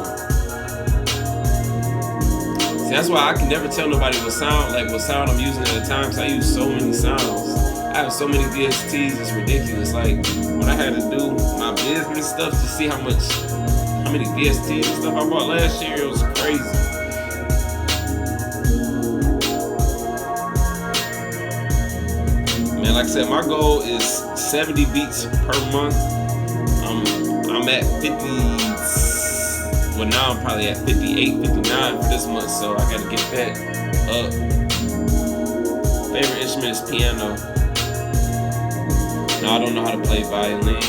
See, that's why I can never tell nobody what sound I'm using at a time, because I use so many sounds. I have so many VSTs, it's ridiculous. Like when I had to do my business stuff to see how many VSTs and stuff I bought last year, it was crazy. Man, like I said, my goal is 70 beats per month. I'm at 50, well now I'm probably at 58, 59 for this month, so I gotta get that up. Favorite instrument is piano. No, I don't know how to play violin.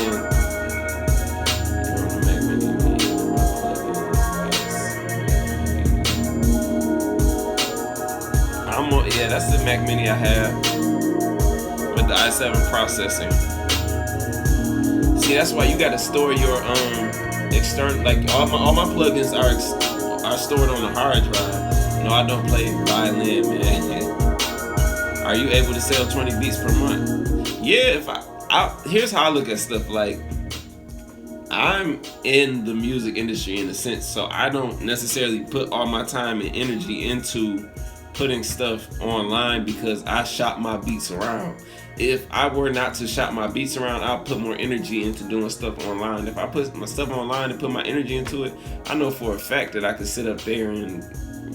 Yeah, that's the Mac Mini I have with the i7 processor. See, that's why you gotta store your external, like all my plugins are stored on a hard drive. No, I don't play violin, man. Are you able to sell 20 beats per month? Yeah, if I here's how I look at stuff. Like, I'm in the music industry in a sense, so I don't necessarily put all my time and energy into putting stuff online because I shop my beats around. If I were not to shop my beats around, I'll put more energy into doing stuff online. If I put my stuff online and put my energy into it, I know for a fact that I could sit up there and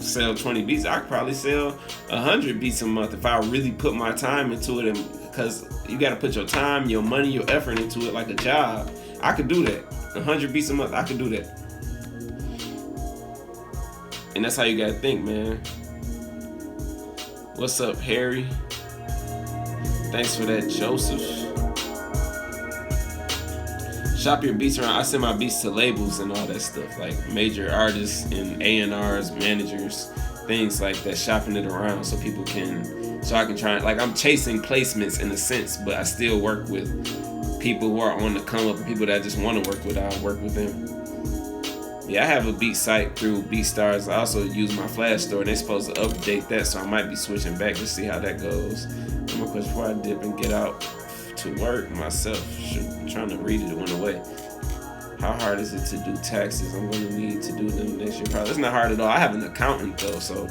sell 20 beats. I could probably sell 100 beats a month if I really put my time into it. And because you got to put your time, your money, your effort into it like a job. I could do that. 100 beats a month, I could do that. And that's how you got to think, man. What's up, Harry? Thanks for that, Joseph. Shop your beats around. I send my beats to labels and all that stuff, like major artists and A&Rs, managers, things like that, shopping it around so people can, so I can try, like I'm chasing placements in a sense, but I still work with people who are on the come up and people that I just want to work with. I'll work with them. Yeah, I have a beat site through BeatStars. I also use my Flash store, and they're supposed to update that, so I might be switching back to see how that goes. I'm gonna push before I dip and get out to work myself. I'm trying to read it, it went away. How hard is it to do taxes? I'm gonna need to do them next year. Probably. It's not hard at all. I have an accountant though, so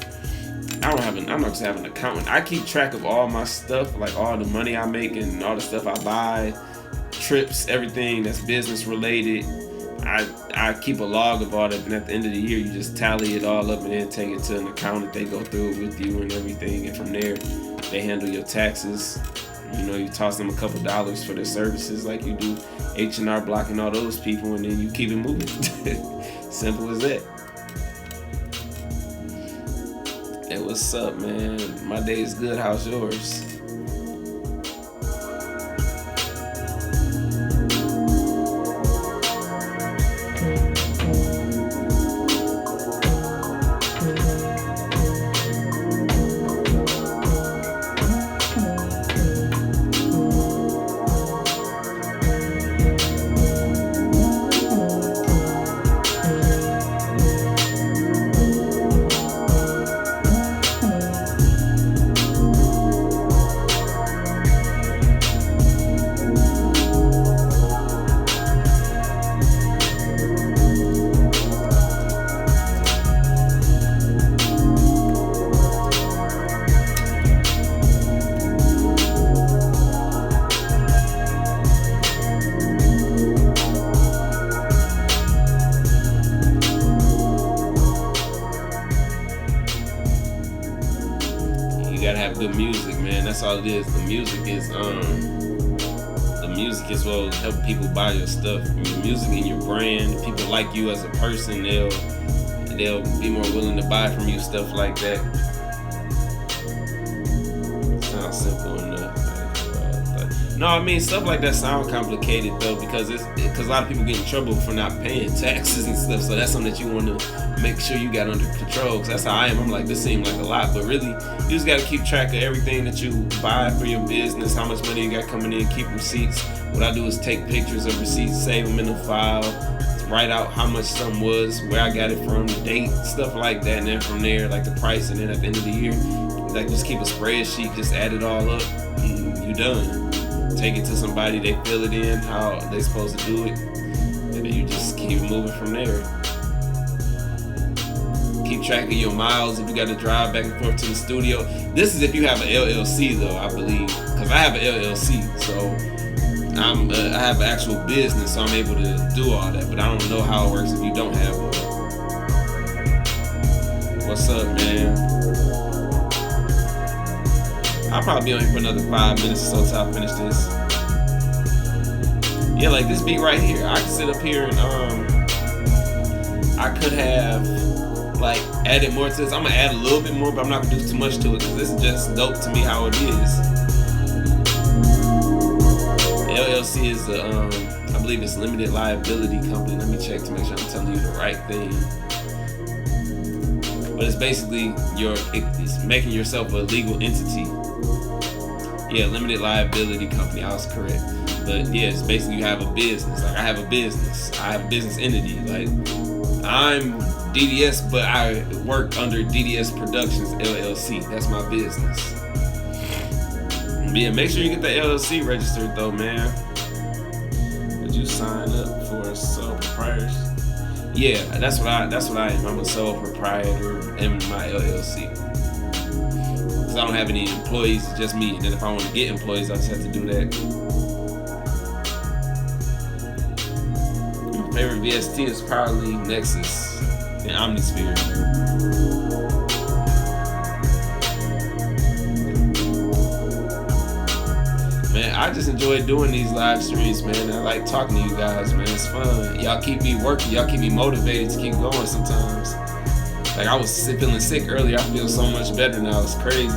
I'm not just having an accountant. I keep track of all my stuff, like all the money I make and all the stuff I buy, trips, everything that's business related. I keep a log of all that, and at the end of the year, you just tally it all up and then take it to an accountant. They go through it with you and everything, and from there, they handle your taxes. You know, you toss them a couple dollars for their services like you do H&R Block and all those people, and then you keep it moving. Simple as that. Hey, what's up, man? My day is good. How's yours? You gotta have good music, man. That's all it is. The music is what will help people buy your stuff. Your music and your brand. People like you as a person. They'll be more willing to buy from you. Stuff like that. Sounds simple enough. No, I mean stuff like that sound complicated though, because a lot of people get in trouble for not paying taxes and stuff. So that's something that you want to make sure you got under control. Cause that's how I am. I'm like, this seems like a lot, but really, you just got to keep track of everything that you buy for your business, how much money you got coming in, keep receipts. What I do is take pictures of receipts, save them in a file, write out how much something was, where I got it from, the date, stuff like that, and then from there, like the price, and then at the end of the year, like just keep a spreadsheet, just add it all up, and you done. Take it to somebody, they fill it in how they supposed to do it, and then you just keep moving from there. Keep track of your miles if you got to drive back and forth to the studio. This is if you have an LLC though, I believe, because I have an LLC, so I have an actual business, so I'm able to do all that. But I don't know how it works if you don't have one. What's up, man? I'll probably be on here for another 5 minutes or so till I finish this. Yeah, like this beat right here. I can sit up here and I could have like added more to this. I'm gonna add a little bit more, but I'm not gonna do too much to it because this is just dope to me how it is. LLC is I believe it's limited liability company. Let me check to make sure I'm telling you the right thing. But it's basically it's making yourself a legal entity. Yeah, limited liability company. I was correct. But yeah, it's basically you have a business. Like I have a business. I have a business entity. Like I'm DDS, but I work under DDS Productions LLC. That's my business. Yeah, make sure you get the LLC registered though, man. Did you sign up for sole proprietors? Yeah, that's what I am. I'm a sole proprietor in my LLC. Cause I don't have any employees, it's just me. And then if I want to get employees, I just have to do that. My favorite VST is probably Nexus and Omnisphere. Man, I just enjoy doing these live streams, man. I like talking to you guys, man. It's fun. Y'all keep me working. Y'all keep me motivated to keep going sometimes. Like I was feeling sick earlier. I feel so much better now. It's crazy.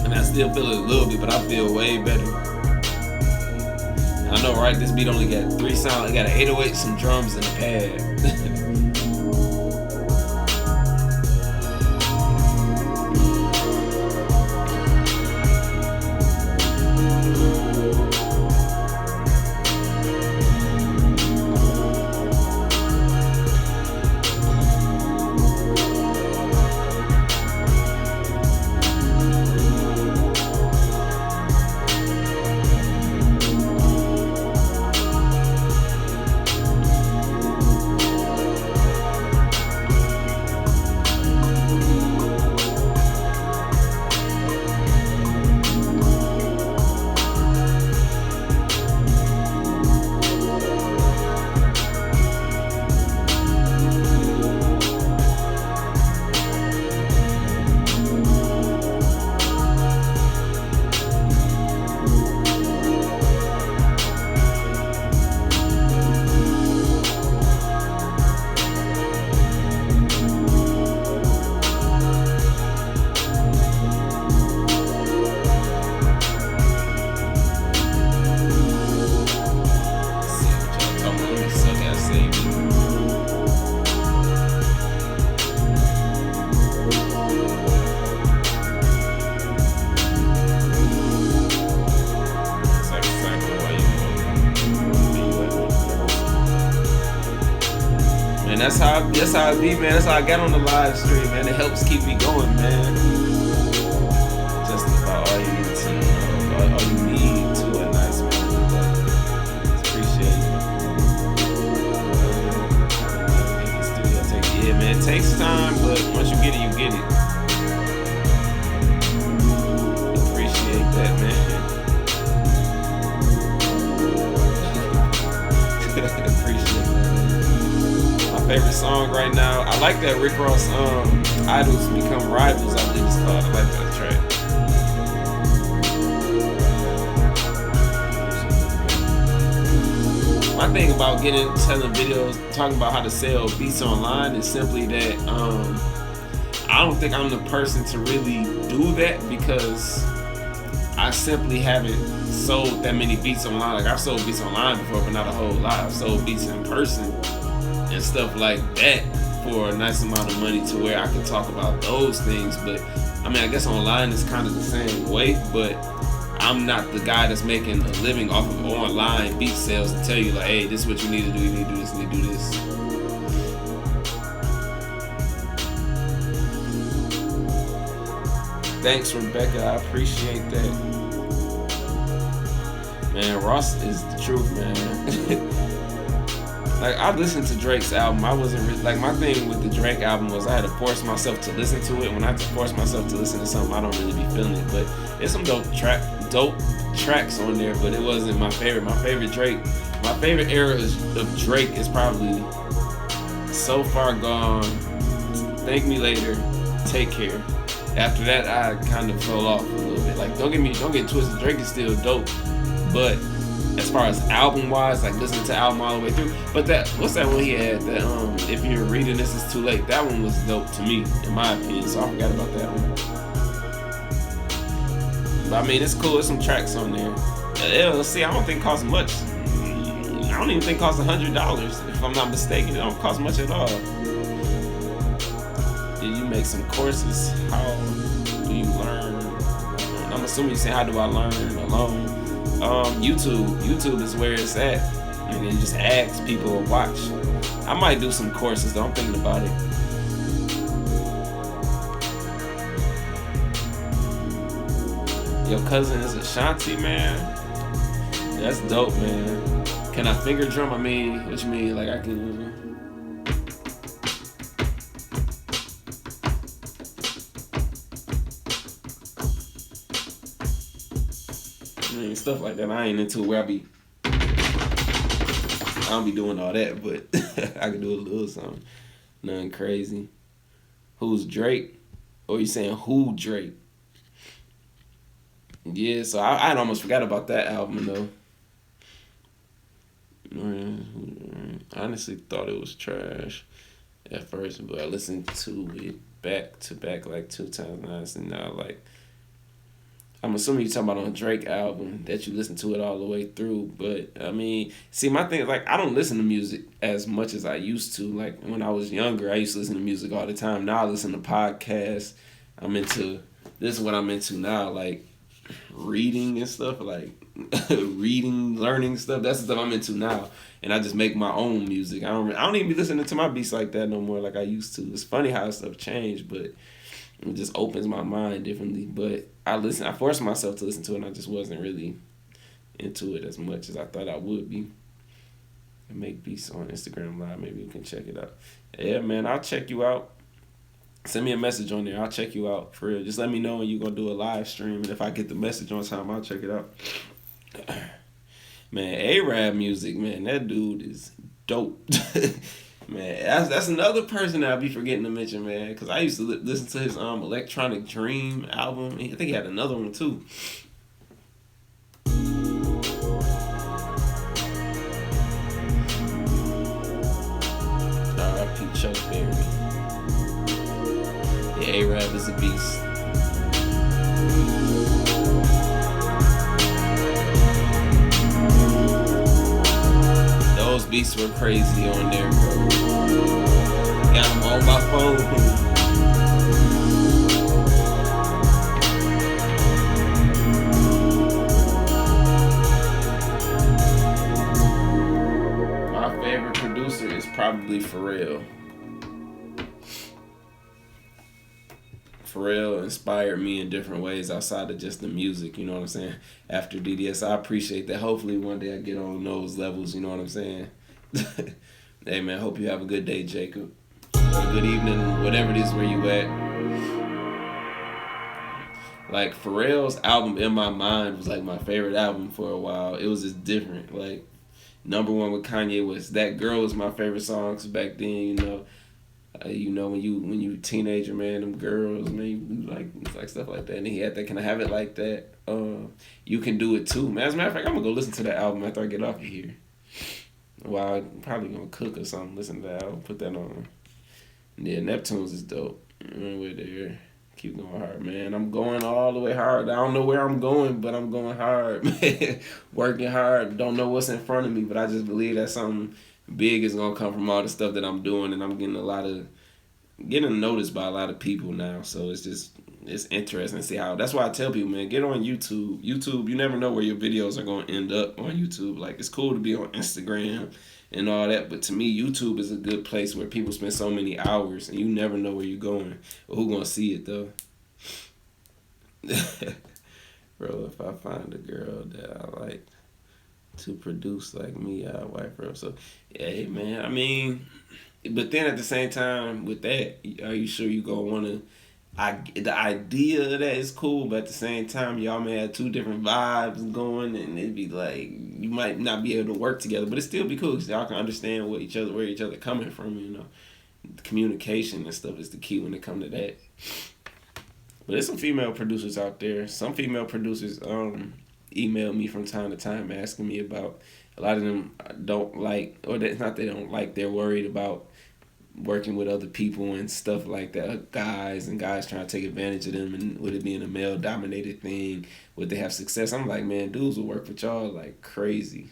And I still feel it a little bit, but I feel way better. I know, right? This beat only got 3 sounds. It got an 808, some drums, and a pad. That's how it be, man. That's how I got on the live stream, man. It helps keep me going, man. Just about all you need to know, all you need to a nice moment. Appreciate it. Yeah, man. It takes time, but once you get it, you get it. Appreciate that, man. Appreciate it. My favorite song right now, I like that Rick Ross Idols Become Rivals, I believe it's called. I like that track. My thing about selling videos, talking about how to sell beats online is simply that I don't think I'm the person to really do that because I simply haven't sold that many beats online. Like I've sold beats online before, but not a whole lot. I've sold beats in person and stuff like that for a nice amount of money to where I can talk about those things. But I mean, I guess online is kind of the same way, but I'm not the guy that's making a living off of online beat sales to tell you like, hey, this is what you need to do. You need to do this. You need to do this. Thanks, Rebecca. I appreciate that. Man, Ross is the truth, man. Like, I listened to Drake's album. I wasn't really, like, my thing with the Drake album was I had to force myself to listen to it. When I have to force myself to listen to something, I don't really be feeling it. But there's some dope tracks on there, but it wasn't my favorite. My favorite era of Drake is probably So Far Gone, Thank Me Later, Take Care. After that, I kind of fell off a little bit. Like, don't get twisted, Drake is still dope, but as far as album wise, like listening to the album all the way through. But what's that one he had? That If You're Reading This Is Too Late. That one was dope to me, in my opinion. So I forgot about that one. But I mean, it's cool. There's some tracks on there. LLC, I don't think costs much. I don't even think it costs $100 if I'm not mistaken. It don't cost much at all. Did you make some courses? How do you learn? I'm assuming you say, how do I learn alone? YouTube is where it's at. And then just ask people to watch. I might do some courses though. I'm thinking about it. Your cousin is Ashanti, man. That's dope, man. Can I finger drum? I mean, what you mean? Like I can. Stuff like that. I ain't into where I don't be doing all that, but I can do a little something. Nothing crazy. Who's Drake? Or you saying who Drake? Yeah, so I had almost forgot about that album though. I honestly thought it was trash at first, but I listened to it back to back like 2 times. Honestly, now like. I'm assuming you're talking about on a Drake album that you listen to it all the way through. But, I mean, see, my thing is, like, I don't listen to music as much as I used to. Like, when I was younger, I used to listen to music all the time. Now I listen to podcasts. This is what I'm into now, like, reading and stuff. Like, learning stuff. That's the stuff I'm into now. And I just make my own music. I don't even be listening to my beats like that no more like I used to. It's funny how stuff changed, but it just opens my mind differently. But I forced myself to listen to it, and I just wasn't really into it as much as I thought I would be. I make beats on Instagram Live. Maybe you can check it out. Yeah, man, I'll check you out. Send me a message on there. I'll check you out, for real. Just let me know when you're going to do a live stream, and if I get the message on time, I'll check it out. Man, A-Rab music, man, that dude is dope. Man, that's another person that I be forgetting to mention, man. Because I used to listen to his Electronic Dream album. I think he had another one, too. R.I.P. Chuck Berry. Yeah, A-Rab is a beast. Those beats were crazy on there, bro. Got them on my phone. My favorite producer is probably Pharrell. Pharrell inspired me in different ways outside of just the music. You know what I'm saying? After DDS, I appreciate that. Hopefully, one day I get on those levels. You know what I'm saying? Hey man, hope you have a good day, Jacob. Or good evening, whatever it is where you at. Like Pharrell's album "In My Mind" was like my favorite album for a while. It was just different. Like number one with Kanye was "That Girl" was my favorite song. Cause back then, when you a teenager, man, them girls, man, you like stuff like that. And he had that "Can I Have It Like That." You Can Do It Too, man. As a matter of fact, I'm gonna go listen to that album after I get off of here. Well, I'm probably gonna cook or something. Listen to that. I'll put that on. Yeah, Neptunes is dope. We're there. Keep going hard, man. I'm going all the way hard. I don't know where I'm going, but I'm going hard, man. Working hard. Don't know what's in front of me, but I just believe that something big is gonna come from all the stuff that I'm doing, and I'm getting noticed by a lot of people now. So it's interesting to see how. That's why I tell people, man, get on YouTube. YouTube, you never know where your videos are gonna end up on YouTube. Like it's cool to be on Instagram and all that, but to me, YouTube is a good place where people spend so many hours, and you never know where you're going or who gonna see it though. Bro, if I find a girl that I like to produce like me, I wife her. So, yeah, hey, man. I mean, but then at the same time, with that, are you sure you gonna wanna? The idea of that is cool, but at the same time, y'all may have two different vibes going, and it'd be like you might not be able to work together, but it still be cool because y'all can understand where each other coming from. Communication and stuff is the key when it comes to that. But there's some female producers out there. Some female producers email me from time to time asking me about. A lot of them don't like, or it's not they don't like. They're worried about working with other people and stuff like that. Guys trying to take advantage of them, and with it being a male dominated thing, would they have success? I'm like, man, dudes will work with y'all like crazy.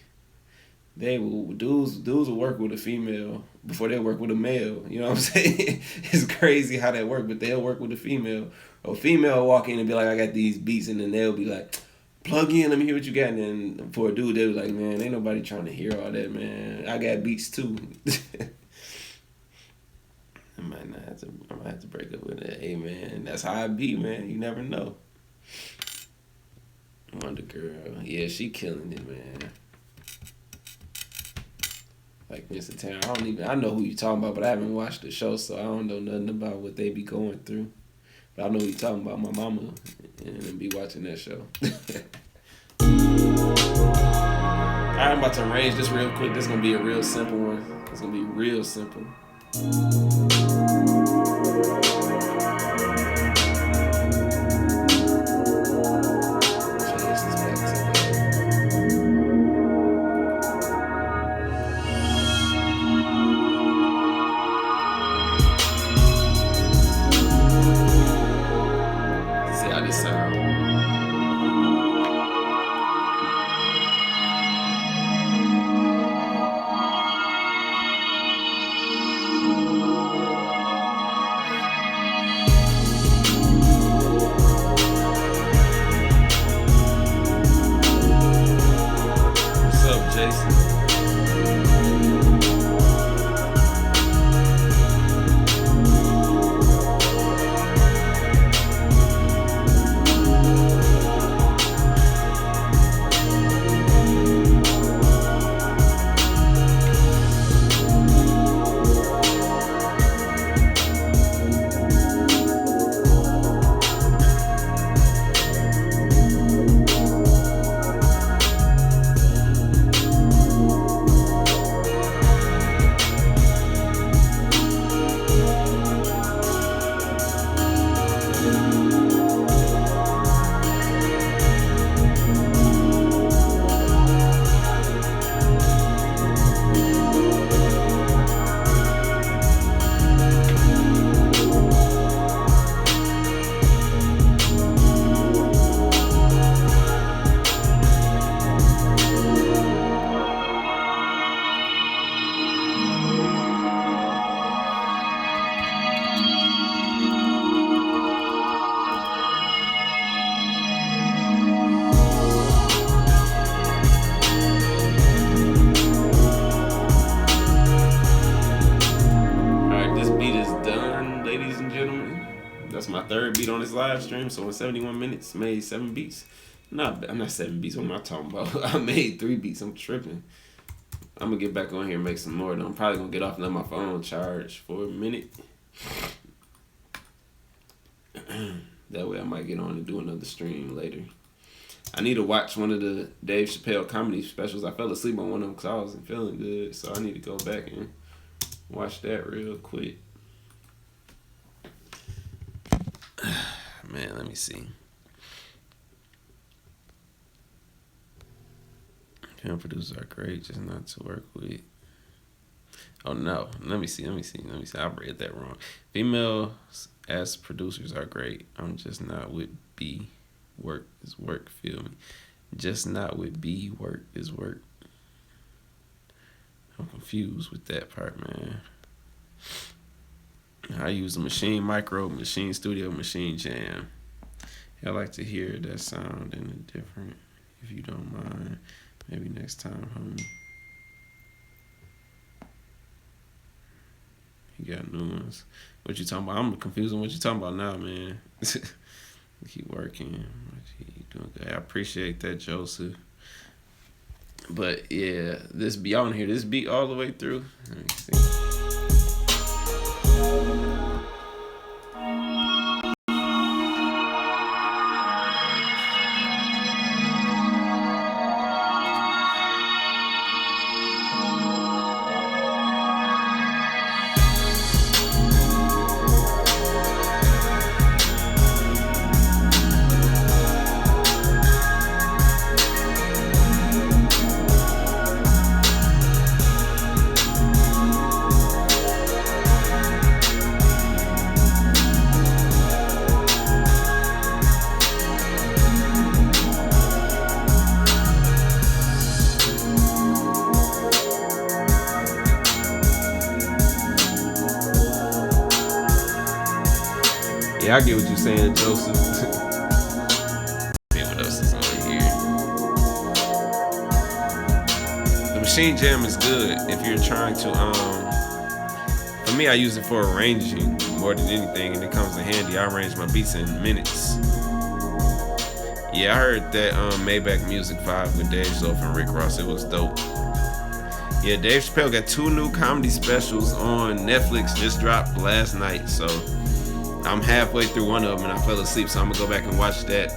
Dudes will work with a female before they work with a male. You know what I'm saying? It's crazy how that works, but they'll work with a female. Or female will walk in and be like, I got these beats, and then they'll be like, plug in, let me hear what you got. And then for a dude, they'll be like, man, ain't nobody trying to hear all that, man. I got beats too. I might have to break up with it. Hey man, that's how I be, man. You never know. Wonder Girl, yeah, she killing it, man. Like Mr. Town, I know who you talking about, but I haven't watched the show, so I don't know nothing about what they be going through. But I know who you talking about, my mama, and be watching that show. Alright, I'm about to arrange this real quick. This is gonna be a real simple one. It's gonna be real simple. See how this sound. That's my third beat on this live stream. So in 71 minutes, made 7 beats. I'm not 7 beats. What am I talking about? I made 3 beats. I'm tripping. I'm gonna get back on here and make some more. Though I'm probably gonna get off and let my phone charge for a minute. That way I might get on and do another stream later. I need to watch one of the Dave Chappelle comedy specials. I fell asleep on one of them because I wasn't feeling good. So I need to go back and watch that real quick. Man, let me see. Film producers are great, just not to work with. Oh no, let me see. I read that wrong. Females as producers are great. I'm just not with B. Work is work, feel me? Just not with B. Work is work. I'm confused with that part, man. I use a Maschine Micro, Maschine Studio, Maschine Jam. I like to hear that sound in a different, if you don't mind. Maybe next time, homie. You got new ones. What you talking about? I'm confused on what you talking about now, man. Keep working. You doing good. I appreciate that, Joseph. But yeah, this beat on here. This beat all the way through. Let me see. Yeah, I get what you're saying, Joseph. What else is on here? The Maschine Jam is good if you're trying to. For me, I use it for arranging more than anything, and it comes in handy. I arrange my beats in minutes. Yeah, I heard that Maybach Music Vibe with Dave Zoff and Rick Ross. It was dope. Yeah, Dave Chappelle got 2 new comedy specials on Netflix. Just dropped last night, so I'm halfway through one of them and I fell asleep, so I'm gonna go back and watch that.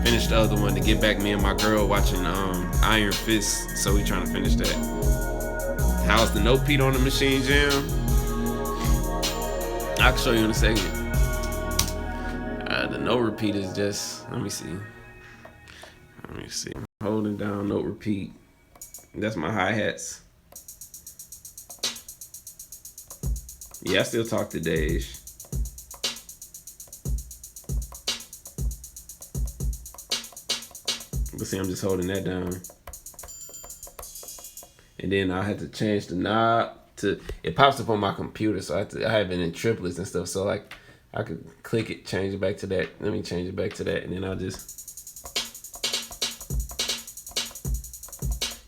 Finish the other one to get back. Me and my girl watching Iron Fist, so we trying to finish that. How's the note Pete on the Maschine Jam? I can show you in a second. The note repeat is just, let me see. I'm holding down note repeat. That's my hi-hats. Yeah, I still talk to Dave. But see, I'm just holding that down. And then I had to change the knob to, it pops up on my computer, so I have it in triplets and stuff. So like, I could click it, change it back to that. Let me change it back to that, and then I'll just.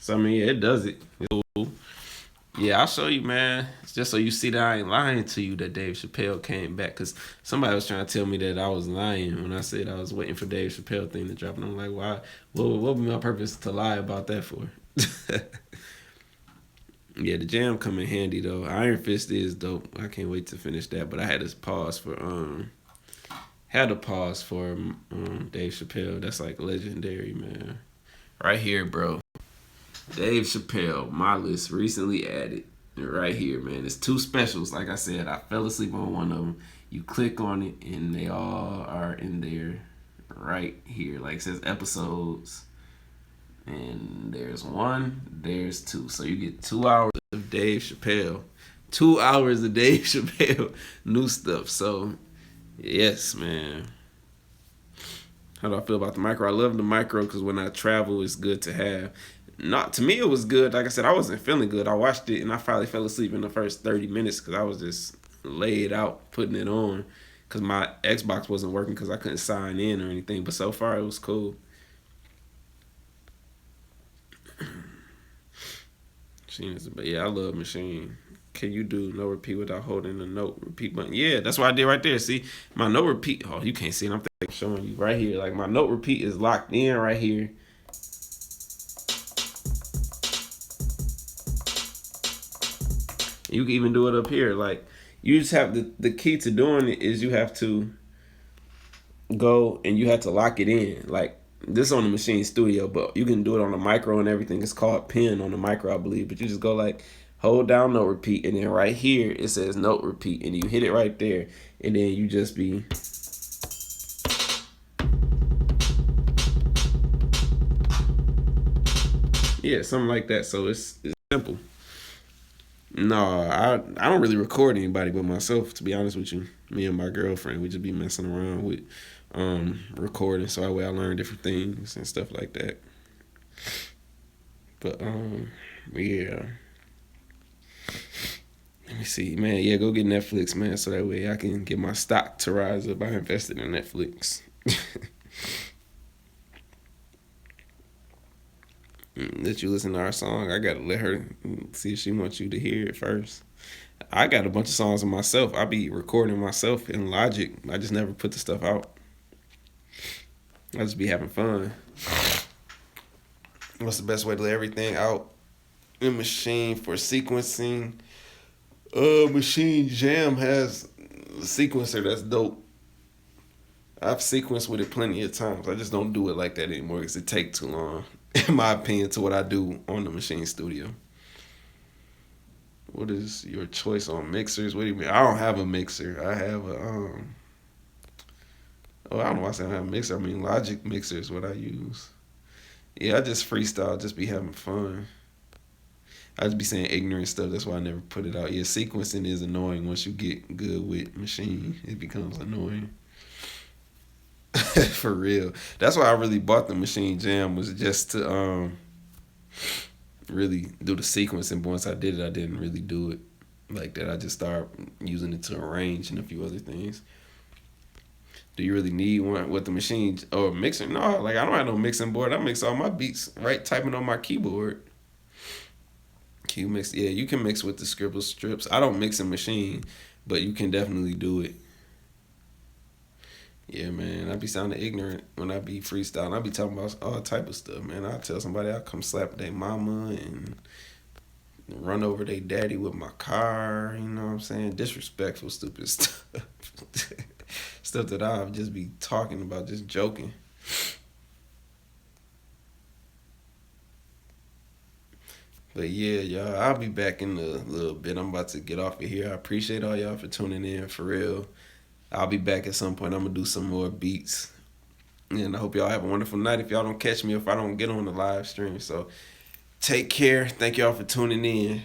So I mean, yeah, it does it. It's cool. Yeah, I'll show you, man. It's just so you see that I ain't lying to you that Dave Chappelle came back. Because somebody was trying to tell me that I was lying when I said I was waiting for Dave Chappelle thing to drop. And I'm like, why? What would be my purpose to lie about that for? Yeah, the jam come in handy, though. Iron Fist is dope. I can't wait to finish that. But I had to pause for Dave Chappelle. That's like legendary, man. Right here, bro. Dave Chappelle, my list recently added. Right here, man. It's 2 specials. Like I said, I fell asleep on one of them. You click on it, and they all are in there right here. Like it says episodes. And there's 1, there's 2. So you get 2 hours of Dave Chappelle. 2 hours of Dave Chappelle new stuff. So, yes, man. How do I feel about the micro? I love the micro because when I travel, it's good to have. Not to me, it was good. Like I said, I wasn't feeling good. I watched it and I finally fell asleep in the first 30 minutes because I was just laid out putting it on because my Xbox wasn't working because I couldn't sign in or anything. But so far, it was cool. But yeah, I love Maschine. Can you do no repeat without holding the note repeat button? Yeah, that's what I did right there. See, my note repeat. Oh, you can't see it. Showing you right here. Like my note repeat is locked in right here. You can even do it up here. Like you just have the key to doing it is you have to go and you have to lock it in. Like this on the Maschine Studio, but you can do it on the micro and everything. It's called pen on the micro, I believe. But you just go like hold down note repeat, and then right here it says note repeat, and you hit it right there, and then you just be yeah, something like that. So it's simple. No, I don't really record anybody but myself. To be honest with you, me and my girlfriend, we just be messing around with recording, so that way I learn different things and stuff like that. But yeah. Let me see, man. Yeah, go get Netflix, man, so that way I can get my stock to rise up. I invested in Netflix. Let you listen to our song. I gotta let her see if she wants you to hear it first. I got a bunch of songs of myself. I be recording myself in Logic. I just never put the stuff out. I just be having fun. What's the best way to let everything out in Maschine for sequencing? Maschine Jam has a sequencer that's dope. I've sequenced with it plenty of times. I just don't do it like that anymore because it takes too long, in my opinion, to what I do on the Maschine Studio. What is your choice on mixers? What do you mean? I don't have a mixer. I have a Oh, I don't know why I say I don't have a mixer. I mean Logic mixer is what I use. Yeah, I just freestyle, just be having fun. I just be saying ignorant stuff. That's why I never put it out. Yeah, sequencing is annoying once you get good with Maschine. It becomes annoying. For real. That's why I really bought the Maschine Jam was just to really do the sequencing. But once I did it, I didn't really do it like that. I just started using it to arrange and a few other things. Do you really need one with the machine or mixer? No, like I don't have no mixing board. I mix all my beats right typing on my keyboard. Can you mix? Yeah, you can mix with the scribble strips. I don't mix in Maschine, but you can definitely do it. Yeah, man. I be sounding ignorant when I be freestyling. I be talking about all type of stuff, man. I tell somebody I come slap their mama and run over their daddy with my car. You know what I'm saying? Disrespectful, stupid stuff. Stuff that I'll just be talking about, just joking. But yeah, y'all, I'll be back in a little bit. I'm about to get off of here. I appreciate all y'all for tuning in, for real. I'll be back at some point. I'm gonna do some more beats. And I hope y'all have a wonderful night. If y'all don't catch me, if I don't get on the live stream. So take care. Thank y'all for tuning in.